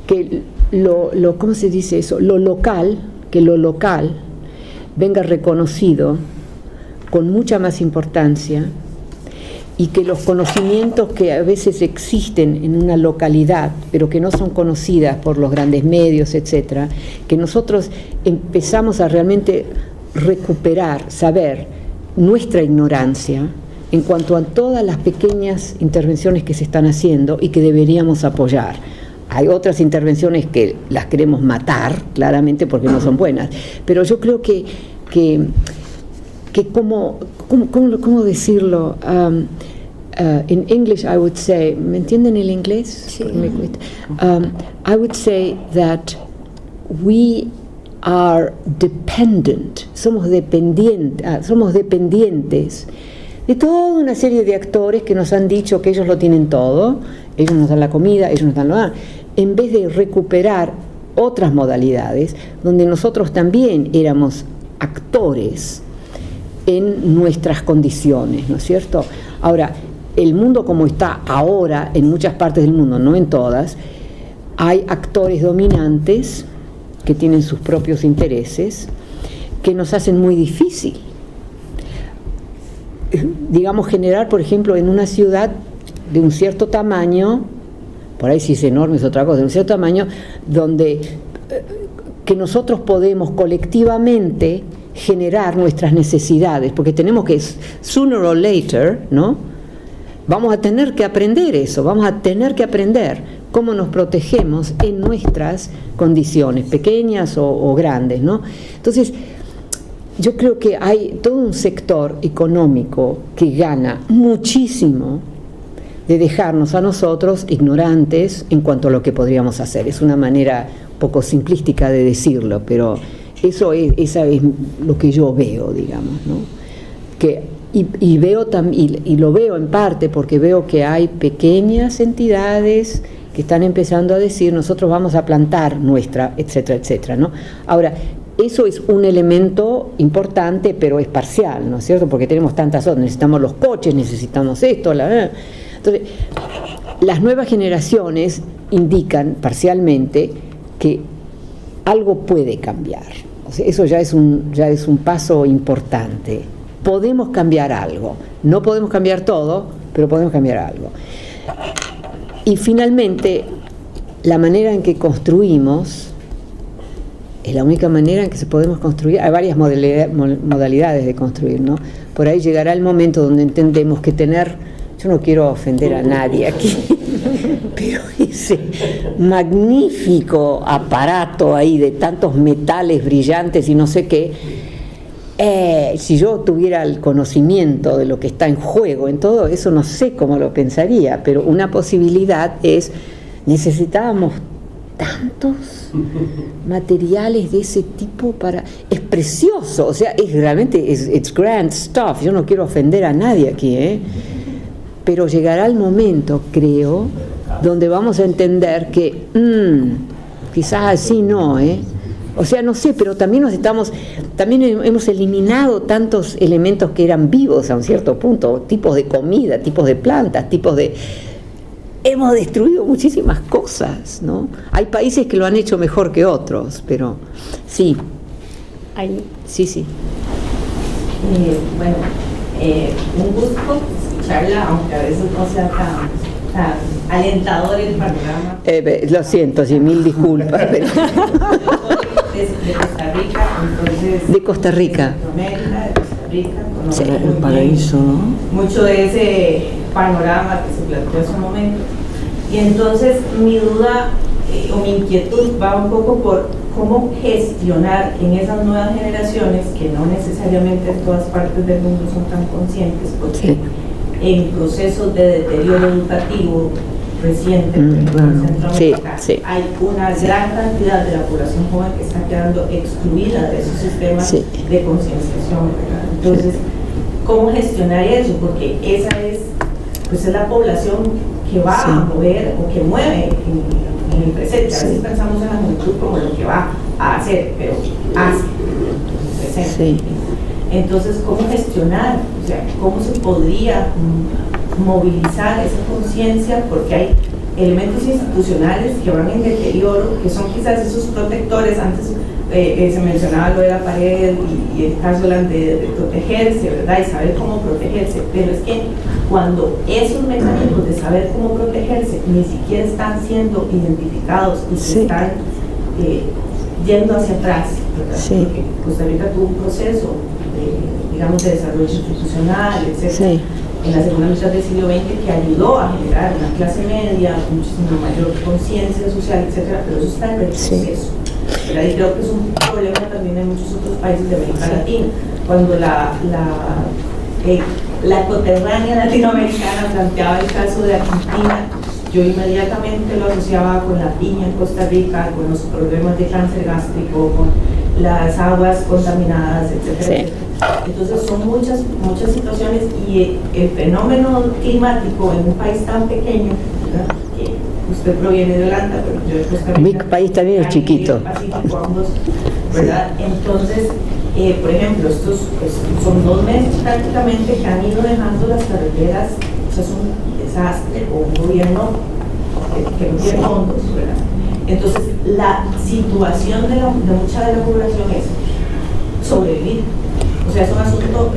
que ¿cómo se dice eso? Que lo local venga reconocido con mucha más importancia, y que los conocimientos que a veces existen en una localidad, pero que no son conocidas por los grandes medios, etcétera, que nosotros empezamos a realmente recuperar, saber nuestra ignorancia en cuanto a todas las pequeñas intervenciones que se están haciendo y que deberíamos apoyar. Hay otras intervenciones que las queremos matar, claramente, porque no son buenas, pero yo creo que ¿cómo decirlo? In English I would say, ¿me entienden el inglés? Sí. I would say that we are dependent, somos dependientes de toda una serie de actores que nos han dicho que ellos lo tienen todo, ellos nos dan la comida, ellos nos dan lo demás, en vez de recuperar otras modalidades donde nosotros también éramos actores en nuestras condiciones, ¿no es cierto? Ahora, el mundo como está ahora en muchas partes del mundo, no en todas, hay actores dominantes que tienen sus propios intereses, que nos hacen muy difícil, digamos, generar, por ejemplo, en una ciudad de un cierto tamaño, por ahí si es enorme es otra cosa, de un cierto tamaño, donde que nosotros podemos colectivamente generar nuestras necesidades, porque tenemos que, sooner or later, ¿no?, vamos a tener que aprender eso, vamos a tener que aprender cómo nos protegemos en nuestras condiciones, pequeñas o grandes, ¿no? Entonces, yo creo que hay todo un sector económico que gana muchísimo de dejarnos a nosotros ignorantes en cuanto a lo que podríamos hacer. Es una manera un poco simplística de decirlo, pero esa es lo que yo veo, digamos, ¿no? Y lo veo en parte porque veo que hay pequeñas entidades que están empezando a decir, nosotros vamos a plantar nuestra, etcétera, etcétera, ¿no? Ahora, eso es un elemento importante, pero es parcial, ¿no es cierto? Porque tenemos tantas otras, necesitamos los coches, necesitamos esto, entonces, las nuevas generaciones indican parcialmente que algo puede cambiar. O sea, eso ya es un paso importante. Podemos cambiar algo, no podemos cambiar todo, pero podemos cambiar algo. Y finalmente, la manera en que construimos es la única manera en que se podemos construir. Hay varias modalidades de construir, ¿no? Por ahí llegará el momento donde entendemos que yo no quiero ofender a nadie aquí, pero ese magnífico aparato ahí de tantos metales brillantes y no sé qué, si yo tuviera el conocimiento de lo que está en juego en todo eso, no sé cómo lo pensaría, pero una posibilidad es, necesitábamos tantos materiales de ese tipo es precioso, o sea, es realmente, it's grand stuff, yo no quiero ofender a nadie aquí, pero llegará el momento, creo, donde vamos a entender que quizás así no, o sea, no sé, pero también también hemos eliminado tantos elementos que eran vivos a un cierto punto, tipos de comida, tipos de plantas, hemos destruido muchísimas cosas, ¿no? Hay países que lo han hecho mejor que otros, pero sí. Sí. Bueno, un gusto escucharla, aunque a veces no sea tan alentador el panorama. Lo siento, sí, mil disculpas. Pero... de Costa Rica, entonces... De Costa Rica. De Costa Rica. Sí, el paraíso, ¿no? Mucho de ese panorama que se planteó hace un momento. Y entonces mi duda o mi inquietud va un poco por cómo gestionar en esas nuevas generaciones, que no necesariamente en todas partes del mundo son tan conscientes, porque en procesos de deterioro educativo reciente, en Centroamérica, hay una gran cantidad de la población joven que está quedando excluida de esos sistemas de concienciación, ¿verdad? Entonces, ¿cómo gestionar eso? Porque esa es, pues, es la población que va a mover o que mueve en el presente. A veces pensamos en la juventud como lo que va a hacer, pero hace en el presente. Entonces, ¿cómo gestionar? O sea, ¿cómo se podría movilizar esa conciencia? Porque hay elementos institucionales que van en deterioro, que son quizás esos protectores. Antes se mencionaba lo de la pared y el caso de protegerse, ¿verdad? Y saber cómo protegerse, pero es que cuando esos mecanismos de saber cómo protegerse ni siquiera están siendo identificados y se están yendo hacia atrás, ¿verdad? Porque Costa Rica tuvo un proceso digamos, de desarrollo institucional, etc., en la segunda mitad del siglo XX, que ayudó a generar una clase media, muchísima mayor conciencia social, etc., pero eso está en el proceso. ¿Verdad? Y creo que es un problema también en muchos otros países de América Latina, cuando la coterránea latinoamericana planteaba el caso de Argentina, yo inmediatamente lo asociaba con la piña en Costa Rica, con los problemas de cáncer gástrico, con las aguas contaminadas, etcétera, etcétera. Entonces son muchas situaciones, y el fenómeno climático en un país tan pequeño, ¿verdad? Que usted proviene de Holanda, pero yo de Costa Rica. Mi país también es chiquito. Pacífico, ambos, ¿verdad? Entonces, por ejemplo, estos son 2 meses prácticamente que han ido dejando las carreteras, o sea, es un desastre, o un gobierno que no tiene fondos, ¿verdad? Entonces, la situación de mucha de la población es sobrevivir. O sea, es un asunto,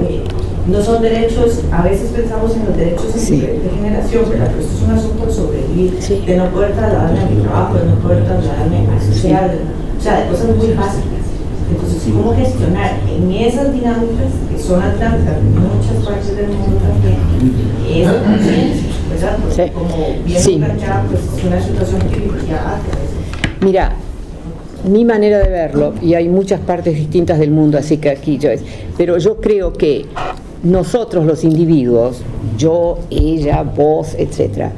no son derechos, a veces pensamos en los derechos de generación, ¿verdad? Pero esto es un asunto de sobrevivir, de no poder trasladarme a mi trabajo, de no poder trasladarme a social, o sea, de cosas muy básicas. Entonces, ¿cómo gestionar en esas dinámicas, que son las dinámicas en muchas partes del mundo también, esa conciencia, ¿verdad? Porque como bien planteado, pues es una situación privilegiada. Mira, mi manera de verlo, y hay muchas partes distintas del mundo, así que aquí pero yo creo que nosotros los individuos, yo, ella, vos, etcétera,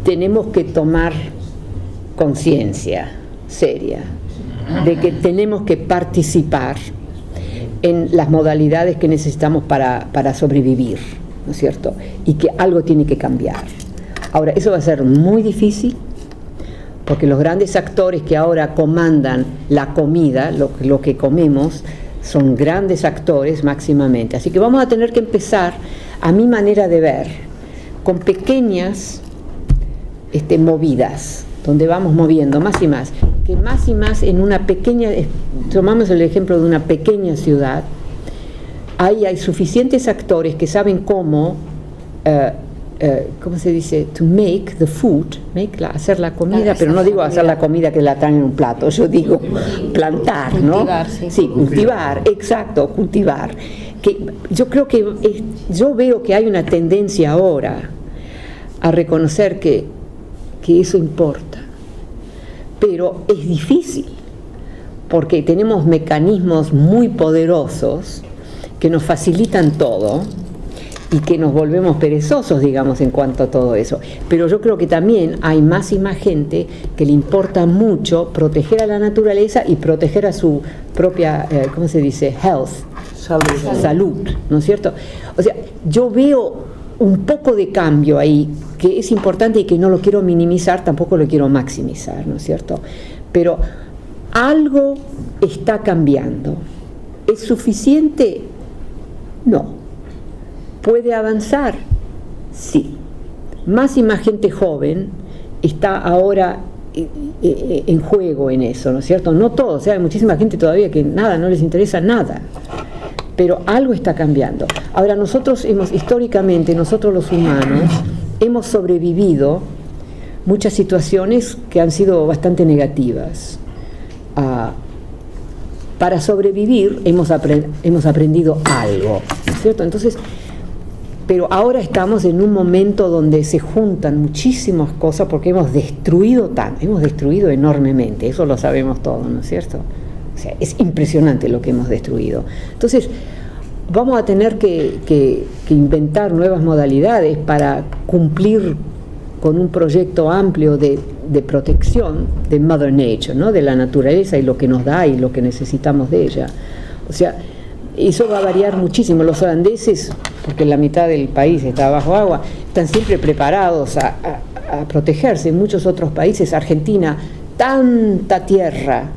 tenemos que tomar conciencia seria de que tenemos que participar en las modalidades que necesitamos para sobrevivir, ¿no es cierto? Y que algo tiene que cambiar. Ahora, eso va a ser muy difícil, porque los grandes actores que ahora comandan la comida, lo que comemos, son grandes actores máximamente. Así que vamos a tener que empezar, a mi manera de ver, con pequeñas movidas, donde vamos moviendo más y más, que más y más en una pequeña, tomamos el ejemplo de una pequeña ciudad, ahí hay suficientes actores que saben cómo, ¿cómo se dice? To make the food, hacer la comida, pero no digo hacer la comida que la traen en un plato, yo digo plantar, ¿no? Cultivar, sí, cultivar, exacto, cultivar. Que yo creo que yo veo que hay una tendencia ahora a reconocer que eso importa, pero es difícil, porque tenemos mecanismos muy poderosos que nos facilitan todo, y que nos volvemos perezosos, digamos, en cuanto a todo eso. Pero yo creo que también hay más y más gente que le importa mucho proteger a la naturaleza y proteger a su propia, ¿cómo se dice? Salud, ¿no es cierto? O sea, yo veo un poco de cambio ahí, que es importante y que no lo quiero minimizar, tampoco lo quiero maximizar, ¿no es cierto? Pero algo está cambiando. ¿Es suficiente? No. ¿Puede avanzar? Sí. Más y más gente joven está ahora en juego en eso, ¿no es cierto? No todos, hay muchísima gente todavía que nada, no les interesa nada, pero algo está cambiando. Ahora, históricamente, nosotros los humanos, hemos sobrevivido muchas situaciones que han sido bastante negativas. Para sobrevivir hemos aprendido algo, ¿no es cierto? Entonces, pero ahora estamos en un momento donde se juntan muchísimas cosas porque hemos destruido enormemente, eso lo sabemos todos, ¿no es cierto? O sea, es impresionante lo que hemos destruido. Entonces, vamos a tener que inventar nuevas modalidades para cumplir con un proyecto amplio de protección de Mother Nature, ¿no? De la naturaleza y lo que nos da y lo que necesitamos de ella. O sea, eso va a variar muchísimo. Los holandeses, porque la mitad del país está bajo agua, están siempre preparados a protegerse. En muchos otros países, Argentina, tanta tierra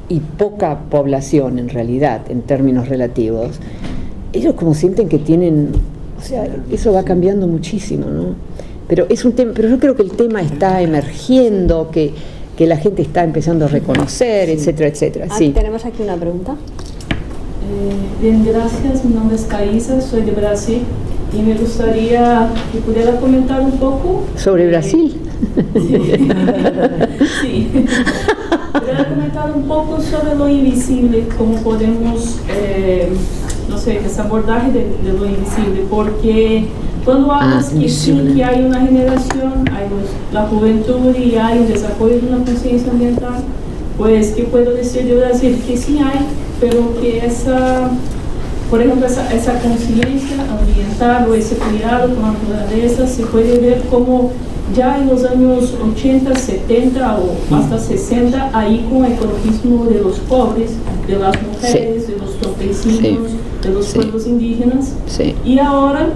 y poca población en realidad, en términos relativos, ellos como sienten que tienen, o sea, eso va cambiando muchísimo, ¿no? Pero es un tema, pero yo creo que el tema está emergiendo, que la gente está empezando a reconocer, etcétera, etcétera. Sí. Tenemos aquí una pregunta. Bien, gracias. Mi nombre es Caísa, soy de Brasil y me gustaría que pudiera comentar un poco sobre Brasil. Sí. Pudiera comentar un poco sobre lo invisible, cómo podemos, no sé, ese abordaje de lo invisible, porque cuando hablas que sí, que hay una generación, hay la juventud y hay un desarrollo de una conciencia ambiental, pues, ¿qué puedo decir de Brasil? Que sí hay, pero que por ejemplo, esa conciencia ambiental o ese cuidado con la naturaleza se puede ver como ya en los años 80, 70 o hasta 60, ahí con el ecologismo de los pobres, de las mujeres, de los campesinos, de los pueblos indígenas. Y ahora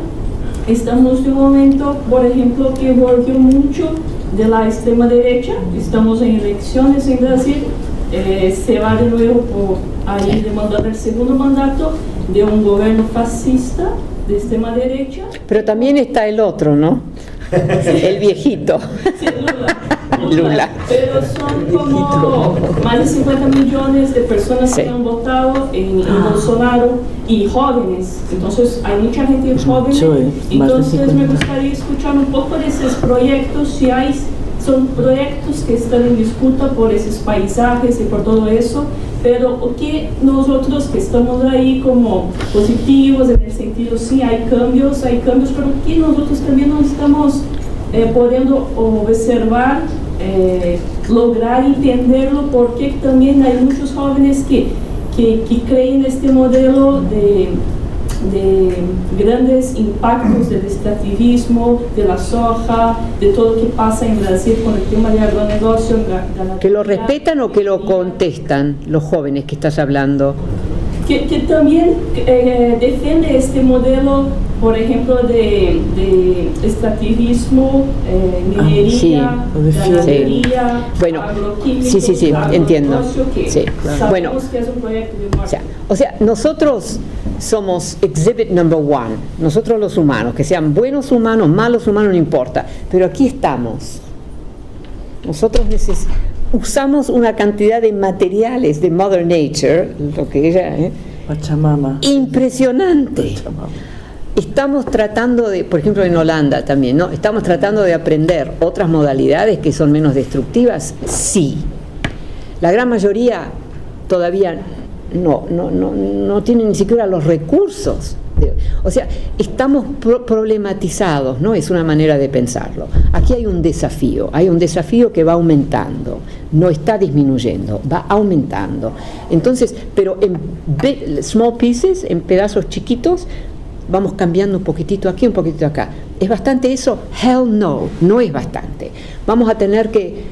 estamos en un momento, por ejemplo, que volvió mucho de la extrema derecha. Estamos en elecciones en Brasil, se va de nuevo por ahí demandar el segundo mandato de un gobierno fascista de extrema derecha. Pero también está el otro, ¿no? El viejito. Sí, Lula. Pero son como más de 50 millones de personas que han votado en Bolsonaro y jóvenes. Entonces hay mucha gente joven. Entonces me gustaría escuchar un poco de esos proyectos, si hay, son proyectos que están en disputa por esos paisajes y por todo eso, pero que nosotros que estamos ahí como positivos en el sentido, sí hay cambios, pero que nosotros también no estamos pudiendo observar, lograr entenderlo, porque también hay muchos jóvenes que creen en este modelo de grandes impactos del extractivismo, de la soja, de todo lo que pasa en Brasil con el tema de agronegocio. ¿Que lo respetan o que lo contestan los jóvenes que estás hablando? Que también defiende este modelo, por ejemplo, de extractivismo, minería, ganadería, bueno, agroquímico, sí, entiendo. Que bueno, que es un proyecto de muerte. O sea, nosotros somos exhibit number one, nosotros los humanos, que sean buenos humanos, malos humanos, no importa, pero aquí estamos. Nosotros usamos una cantidad de materiales de Mother Nature, lo que ella, Pachamama, impresionante. Pachamama. Estamos tratando de, por ejemplo en Holanda también, ¿no? Estamos tratando de aprender otras modalidades que son menos destructivas, sí. La gran mayoría todavía no tienen ni siquiera los recursos. O sea, estamos problematizados, ¿no? Es una manera de pensarlo. Aquí hay un desafío que va aumentando, no está disminuyendo, va aumentando. Entonces, pero en small pieces, en pedazos chiquitos, vamos cambiando un poquitito aquí, un poquitito acá. ¿Es bastante eso? Hell no, no es bastante. Vamos a tener que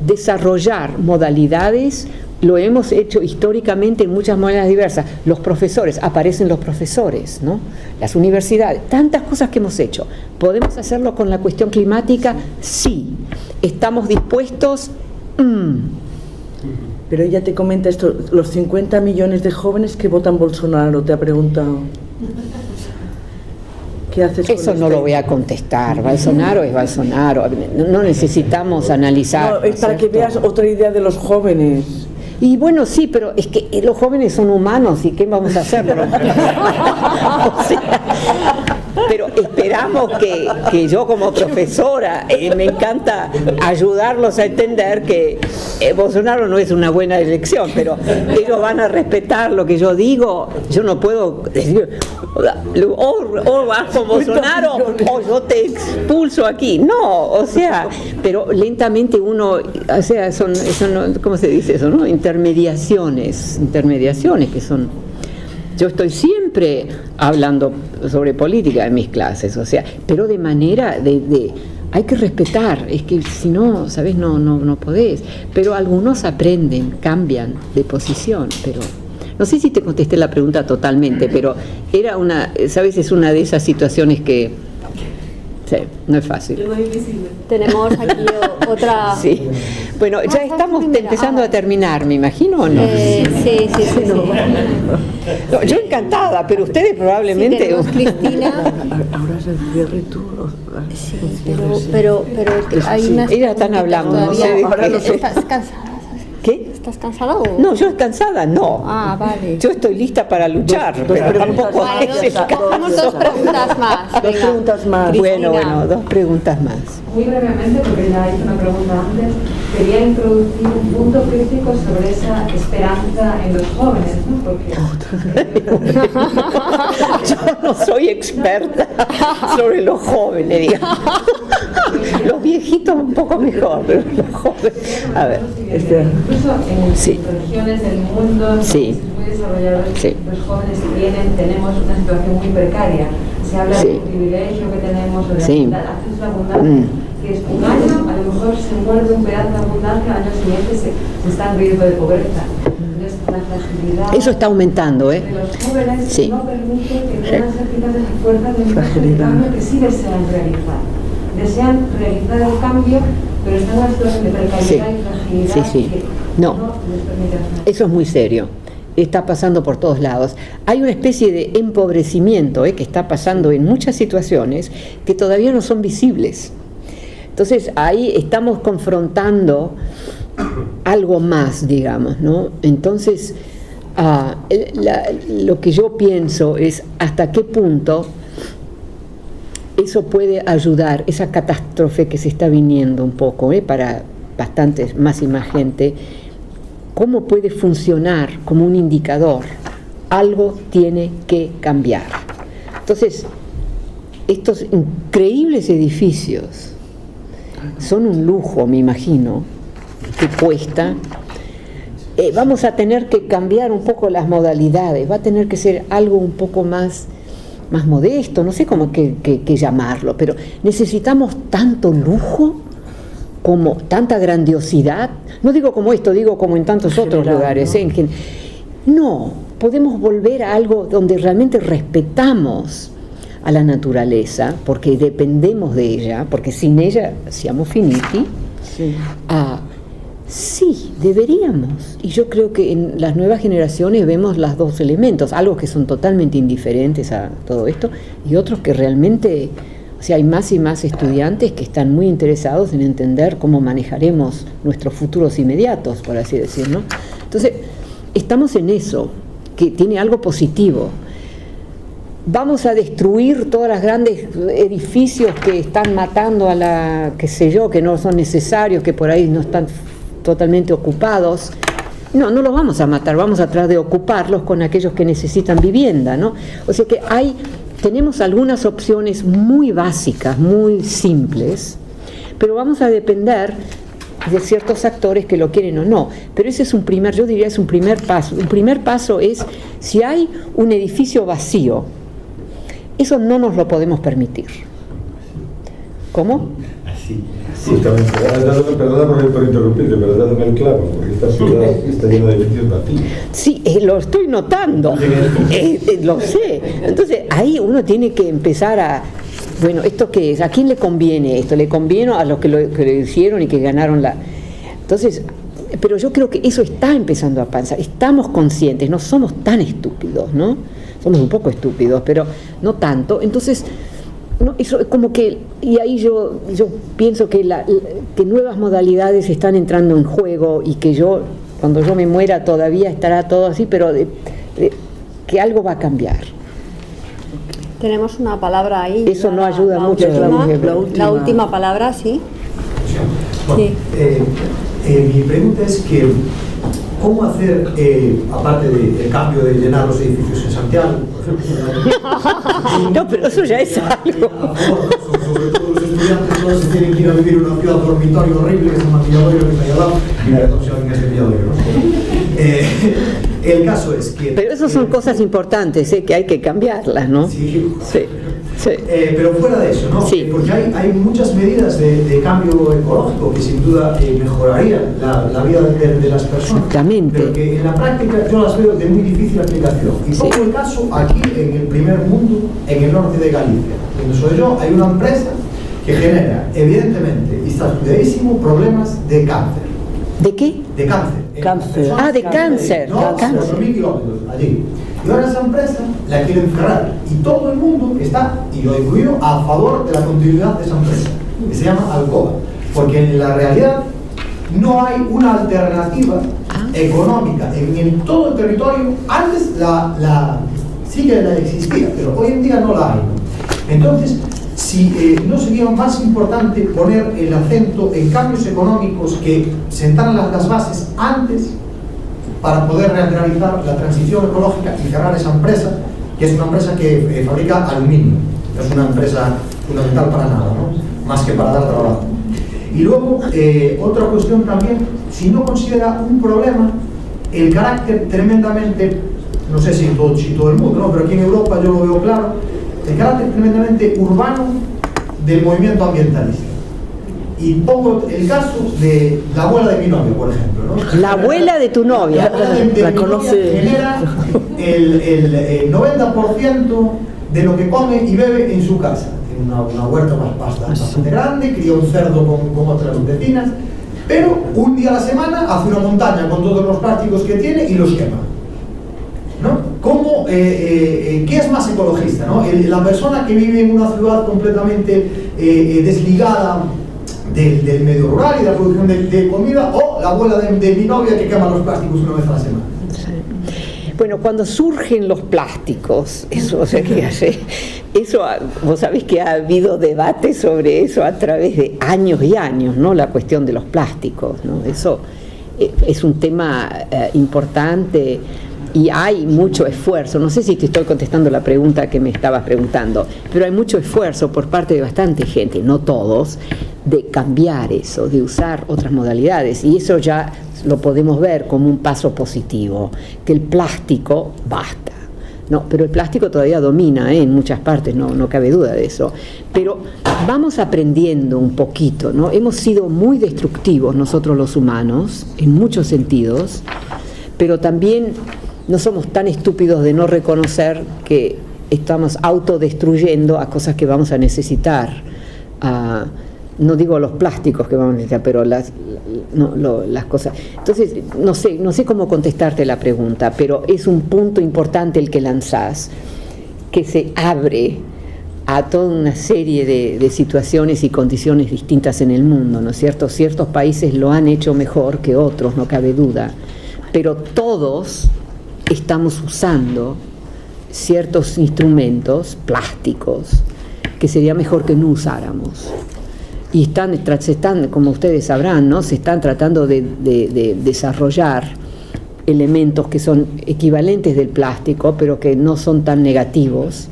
desarrollar modalidades. Lo hemos hecho históricamente en muchas maneras diversas. Los profesores, aparecen los profesores, ¿no? Las universidades, tantas cosas que hemos hecho. ¿Podemos hacerlo con la cuestión climática? Sí. ¿Estamos dispuestos? Pero ella te comenta esto, los 50 millones de jóvenes que votan Bolsonaro, te ha preguntado. ¿Qué haces con eso? No lo voy a contestar. Bolsonaro es Bolsonaro. No necesitamos analizar. No, es para que veas otra idea de los jóvenes. Y bueno, sí, pero es que los jóvenes son humanos y ¿qué vamos a hacer? O sea, pero esperamos que yo como profesora me encanta ayudarlos a entender que Bolsonaro no es una buena elección, pero ellos van a respetar lo que yo digo. Yo no puedo decir o vas con Bolsonaro o yo te expulso aquí. No, o sea, pero lentamente uno, o sea, son ¿cómo se dice eso, no? Intermediaciones que son. Yo estoy siempre hablando sobre política en mis clases, o sea, pero de manera de hay que respetar, es que si no, ¿sabes? No podés. Pero algunos aprenden, cambian de posición, pero no sé si te contesté la pregunta totalmente, pero era ¿sabes? Es una de esas situaciones que sí, no es fácil. Tenemos aquí otra. Sí. Bueno, ya estamos empezando a terminar, me imagino, ¿o no? Sí. No, yo encantada, pero ustedes probablemente. Sí, tenemos Cristina. Ahora es el cierre tú. Sí, pero hay unas. Ellas están hablando, no sé de qué. ¿Estás cansada? ¿Qué? ¿Estás cansada o...? No, yo cansada no. Ah, vale. Yo estoy lista para luchar, pero tampoco... Hacemos dos preguntas más. Dos preguntas más. Bueno, dos preguntas más. Muy brevemente, porque ya hice una pregunta antes, quería introducir un punto crítico sobre esa esperanza en los jóvenes, ¿no? Porque... Yo no soy experta sobre los jóvenes, digamos. Los viejitos un poco mejor, pero los jóvenes... A ver. Incluso en regiones del mundo muy desarrolladas, los jóvenes tenemos una situación muy precaria. Se habla del privilegio que tenemos, o de acceso a la abundancia, que es un año, a lo mejor se muerde un pedazo de abundancia, al año siguiente se está en riesgo de pobreza. Entonces, la fragilidad eso está aumentando, de los jóvenes no permite que puedan ser quitadas las fuerzas de cambio que sí desean realizar. Desean realizar el cambio, pero están en una situación de precariedad y fragilidad que no les permite hacer. Eso es muy serio. Está pasando por todos lados. Hay una especie de empobrecimiento que está pasando en muchas situaciones que todavía no son visibles. Entonces ahí estamos confrontando algo más, digamos, ¿no? Entonces lo que yo pienso es hasta qué punto eso puede ayudar, esa catástrofe que se está viniendo un poco, para bastantes más y más gente, cómo puede funcionar como un indicador. Algo tiene que cambiar. Entonces, estos increíbles edificios son un lujo, me imagino, que cuesta. Vamos a tener que cambiar un poco las modalidades, va a tener que ser algo un poco más modesto, no sé cómo que llamarlo, pero necesitamos tanto lujo, como tanta grandiosidad, no digo como esto, digo como en tantos otros lugares, no, podemos volver a algo donde realmente respetamos a la naturaleza, porque dependemos de ella, porque sin ella siamo finiti. Sí, deberíamos. Y yo creo que en las nuevas generaciones vemos los dos elementos, algo que son totalmente indiferentes a todo esto y otros que realmente, o sea, hay más y más estudiantes que están muy interesados en entender cómo manejaremos nuestros futuros inmediatos, por así decirlo. Entonces, estamos en eso, que tiene algo positivo. Vamos a destruir todos los grandes edificios que están matando a la, qué sé yo, que no son necesarios, que por ahí no están totalmente ocupados. No los vamos a matar, vamos a tratar de ocuparlos con aquellos que necesitan vivienda, ¿no? O sea que tenemos algunas opciones muy básicas, muy simples, pero vamos a depender de ciertos actores que lo quieren o no. Pero ese es yo diría es un primer paso. Un primer paso es, si hay un edificio vacío, eso no nos lo podemos permitir. ¿Cómo? Así. Justamente. Perdona por interrumpirte, pero dame el clavo, porque esta ciudad está llena de edificios vacíos. Sí, lo estoy notando, lo sé. Entonces ahí uno tiene que empezar a, bueno, ¿esto qué es? ¿A quién le conviene esto? ¿Le conviene a los que lo hicieron y que ganaron la...? Entonces, pero yo creo que eso está empezando a pasar. Estamos conscientes, no somos tan estúpidos, ¿no? Somos un poco estúpidos, pero no tanto. Entonces, no, eso es como que, y ahí yo pienso que nuevas modalidades están entrando en juego y que cuando yo me muera todavía estará todo así, pero que algo va a cambiar. Tenemos una palabra ahí. Eso no ayuda mucho. La última palabra, sí. Bueno, mi pregunta es que ¿cómo hacer, aparte del cambio de llenar los edificios en Santiago, por ejemplo? No, pero eso ya es algo. Sobre todo los estudiantes no se tienen que ir a vivir en una ciudad dormitorio horrible, que es el maquilladorio que está ahí al lado, y no saben qué es el maquilladorio, ¿no? El caso es que... Pero esas son cosas importantes, que hay que cambiarlas, ¿no? Sí. Sí. Pero fuera de eso, ¿no? Sí. Porque hay muchas medidas de cambio ecológico que sin duda mejorarían la vida de las personas. Exactamente. Pero que en la práctica yo las veo de muy difícil aplicación. Y pongo el caso aquí en el primer mundo, en el norte de Galicia. Donde soy yo, hay una empresa que genera, evidentemente, y está estudiadísimo, problemas de cáncer. ¿De qué? De cáncer. Cáncer. Ah, de cáncer. No, Cáncer. 4.000 kilómetros allí. Y ahora esa empresa la quieren cerrar. Y todo el mundo está, y lo incluyo, a favor de la continuidad de esa empresa, que se llama Alcoa. Porque en la realidad no hay una alternativa económica en todo el territorio. Antes sí que la existía, pero hoy en día no la hay, ¿no? Entonces, si no sería más importante poner el acento en cambios económicos que sentaran las bases antes para poder realizar la transición ecológica y cerrar esa empresa, que es una empresa que fabrica aluminio, es una empresa fundamental para nada, ¿no? Más que para dar trabajo. Y luego, otra cuestión también, si no considera un problema el carácter tremendamente, no sé si todo el mundo, ¿no? Pero aquí en Europa yo lo veo claro, el carácter tremendamente urbano del movimiento ambientalista. Y pongo el caso de la abuela de mi novia, por ejemplo, ¿no? La abuela de tu novia. La abuela de La mi conoce. novia genera el 90% de lo que come y bebe en su casa. Tiene una huerta bastante grande, cría un cerdo con otras vecinas, pero un día a la semana hace una montaña con todos los plásticos que tiene y los quema, ¿no? ¿Qué es más ecologista, ¿no? La persona que vive en una ciudad completamente desligada del medio rural y de la producción de comida, o la abuela de mi novia que quema los plásticos una vez a la semana? Bueno, cuando surgen los plásticos, eso sería así. Vos sabés que ha habido debate sobre eso a través de años y años, ¿no? La cuestión de los plásticos, ¿no? Eso es un tema importante. Y hay mucho esfuerzo, no sé si te estoy contestando la pregunta que me estabas preguntando, pero hay mucho esfuerzo por parte de bastante gente, no todos, de cambiar eso, de usar otras modalidades, y eso ya lo podemos ver como un paso positivo, que el plástico basta. No, pero el plástico todavía domina en muchas partes, no cabe duda de eso. Pero vamos aprendiendo un poquito, ¿no? Hemos sido muy destructivos nosotros los humanos, en muchos sentidos, pero también no somos tan estúpidos de no reconocer que estamos autodestruyendo a cosas que vamos a necesitar. No digo los plásticos que vamos a necesitar, pero las cosas. Entonces, no sé cómo contestarte la pregunta, pero es un punto importante el que lanzás, que se abre a toda una serie de situaciones y condiciones distintas en el mundo, ¿no es cierto? Ciertos países lo han hecho mejor que otros, no cabe duda, pero todos estamos usando ciertos instrumentos plásticos que sería mejor que no usáramos. Y se están, como ustedes sabrán, ¿no? Se están tratando de desarrollar elementos que son equivalentes del plástico, pero que no son tan negativos,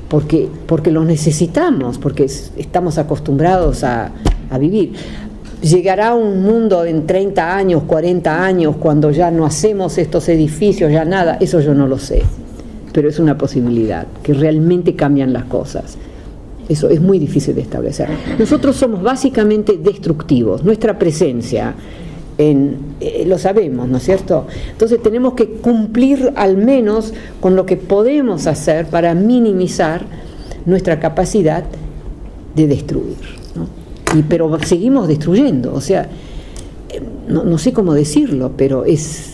porque los necesitamos, porque estamos acostumbrados a vivir. Llegará un mundo en 30 años, 40 años, cuando ya no hacemos estos edificios, ya nada, eso yo no lo sé, pero es una posibilidad, que realmente cambian las cosas. Eso es muy difícil de establecer. Nosotros somos básicamente destructivos, nuestra presencia, lo sabemos, ¿no es cierto? Entonces tenemos que cumplir al menos con lo que podemos hacer para minimizar nuestra capacidad de destruir, ¿no? Pero seguimos destruyendo, o sea, no sé cómo decirlo, pero es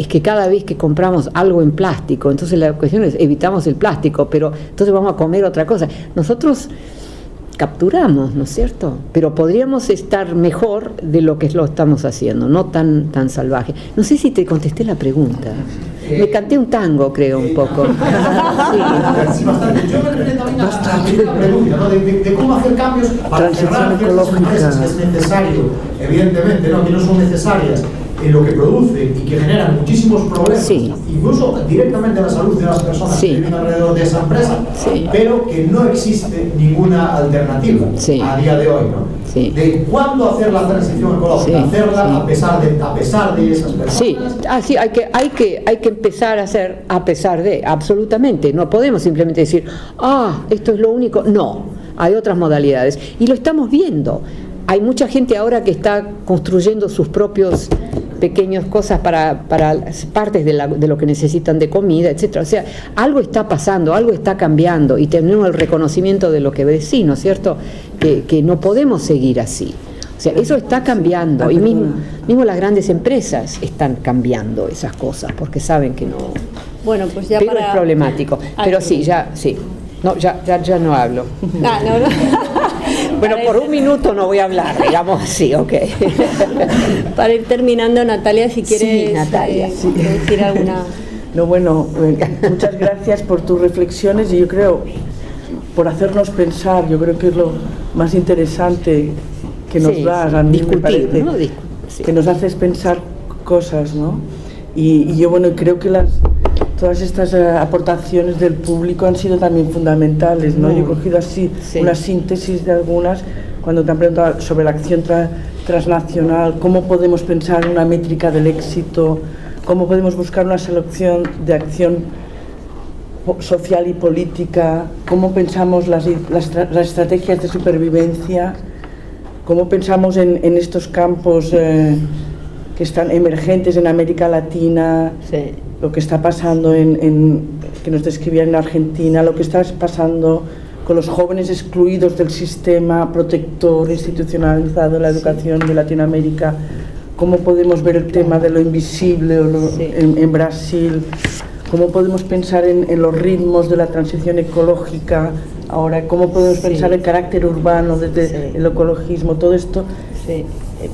que cada vez que compramos algo en plástico, entonces la cuestión es evitamos el plástico, pero entonces vamos a comer otra cosa. Nosotros capturamos, ¿no es cierto? Pero podríamos estar mejor de lo que lo estamos haciendo, no tan salvaje. No sé si te contesté la pregunta. Me canté un tango, creo, un poco. Sí, bastante. Yo me la pregunta, ¿no? de cómo hacer cambios para cerrar ciertas empresas que es necesario, evidentemente, ¿no? Que no son necesarias en lo que producen y que generan muchísimos problemas, incluso directamente a la salud de las personas que viven alrededor de esa empresa, pero que no existe ninguna alternativa a día de hoy, ¿no? De cuándo hacer la transición ecológica, hacerla a pesar de esas personas. Hay que empezar a hacer a pesar de, absolutamente. No podemos simplemente decir, esto es lo único. No, hay otras modalidades y lo estamos viendo. Hay mucha gente ahora que está construyendo sus propios pequeñas cosas para partes de lo que necesitan de comida, etcétera. O sea, algo está pasando, algo está cambiando y tenemos el reconocimiento de lo que decís, ¿no es cierto? Que no podemos seguir así. O sea, eso está cambiando y mismo las grandes empresas están cambiando esas cosas porque saben que no. Bueno, pues ya pero es problemático. Pero sí. No, ya no hablo. Bueno, por un minuto no voy a hablar, digamos así, ok. Para ir terminando, Natalia, si quieres decir alguna... No, bueno, muchas gracias por tus reflexiones y yo creo, por hacernos pensar, yo creo que es lo más interesante que nos das, a mí me parece, ¿no? Que nos haces pensar cosas, ¿no? Y yo, bueno, creo que todas estas aportaciones del público han sido también fundamentales, ¿no? Yo he cogido así una síntesis de algunas, cuando te han preguntado sobre la acción transnacional, cómo podemos pensar una métrica del éxito, cómo podemos buscar una selección de acción social y política, cómo pensamos las estrategias de supervivencia, cómo pensamos en estos campos que están emergentes en América Latina, lo que está pasando que nos describían en Argentina, lo que está pasando con los jóvenes excluidos del sistema protector institucionalizado de la educación de Latinoamérica, cómo podemos ver el tema de lo invisible en Brasil, cómo podemos pensar en los ritmos de la transición ecológica ahora, cómo podemos pensar el carácter urbano desde el ecologismo, todo esto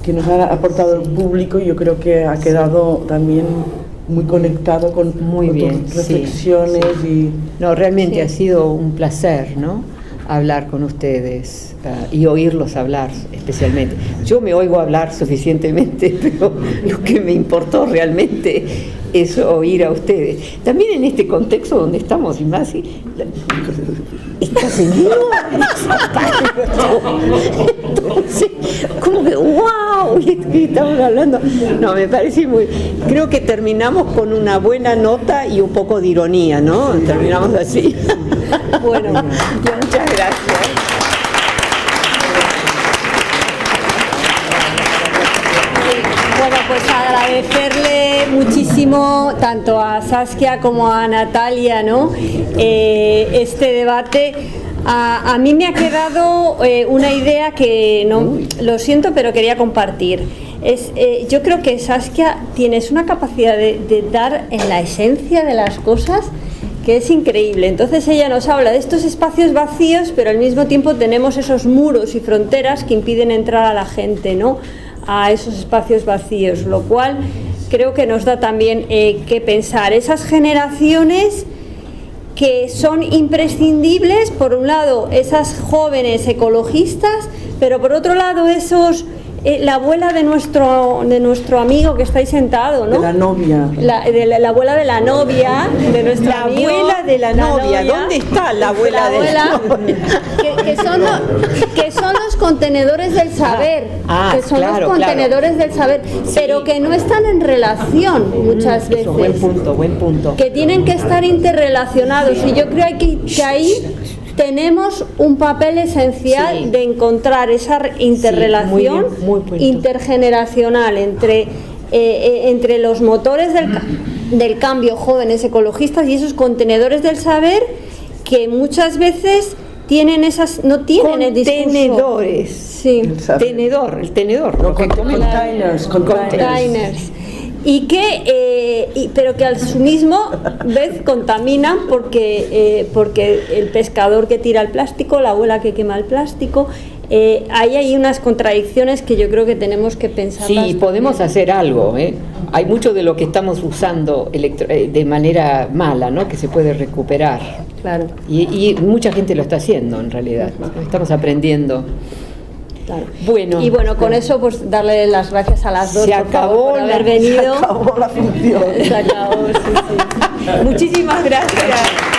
que nos ha aportado el público, yo creo que ha quedado también muy conectado con tus reflexiones. No, realmente ha sido un placer, ¿no? Hablar con ustedes y oírlos hablar especialmente. Yo me oigo hablar suficientemente, pero lo que me importó realmente es oír a ustedes. También en este contexto donde estamos, y más, esta señora, entonces, como que wow, ¿qué estamos hablando? No, me parece creo que terminamos con una buena nota y un poco de ironía, ¿no? Terminamos así. Bueno, muchas gracias. Bueno, pues agradecerle muchísimo tanto a Saskia como a Natalia, ¿no? Este debate. A mí me ha quedado una idea que no, lo siento, pero quería compartir. Yo creo que Saskia tienes una capacidad de dar en la esencia de las cosas que es increíble. Entonces ella nos habla de estos espacios vacíos, pero al mismo tiempo tenemos esos muros y fronteras que impiden entrar a la gente, ¿no? A esos espacios vacíos, lo cual creo que nos da también que pensar. Esas generaciones que son imprescindibles, por un lado esas jóvenes ecologistas, pero por otro lado la abuela de nuestro amigo que está ahí sentado, ¿no? De la novia. La abuela de la novia, de nuestro amigo. La abuela de la novia. ¿Dónde está la abuela de la novia? Que son los contenedores del saber. Que son los contenedores del saber, pero que no están en relación muchas veces. Buen punto. Que tienen que estar interrelacionados. Y yo creo que ahí tenemos un papel esencial de encontrar esa interrelación intergeneracional entre los motores del cambio jóvenes ecologistas y esos contenedores del saber que muchas veces no tienen el discurso. Contenedores. El tenedor. Containers. Y pero que a su mismo vez contaminan porque el pescador que tira el plástico, la abuela que quema el plástico, hay unas contradicciones que yo creo que tenemos que pensar. Sí, podemos hacer algo, hay mucho de lo que estamos usando de manera mala, ¿no? Que se puede recuperar. Claro. Y mucha gente lo está haciendo, en realidad. Estamos aprendiendo. Claro. Bueno, y bueno, con eso pues darle las gracias a las dos se acabó por haber venido. Se acabó la función. Se acabó, sí. Muchísimas gracias.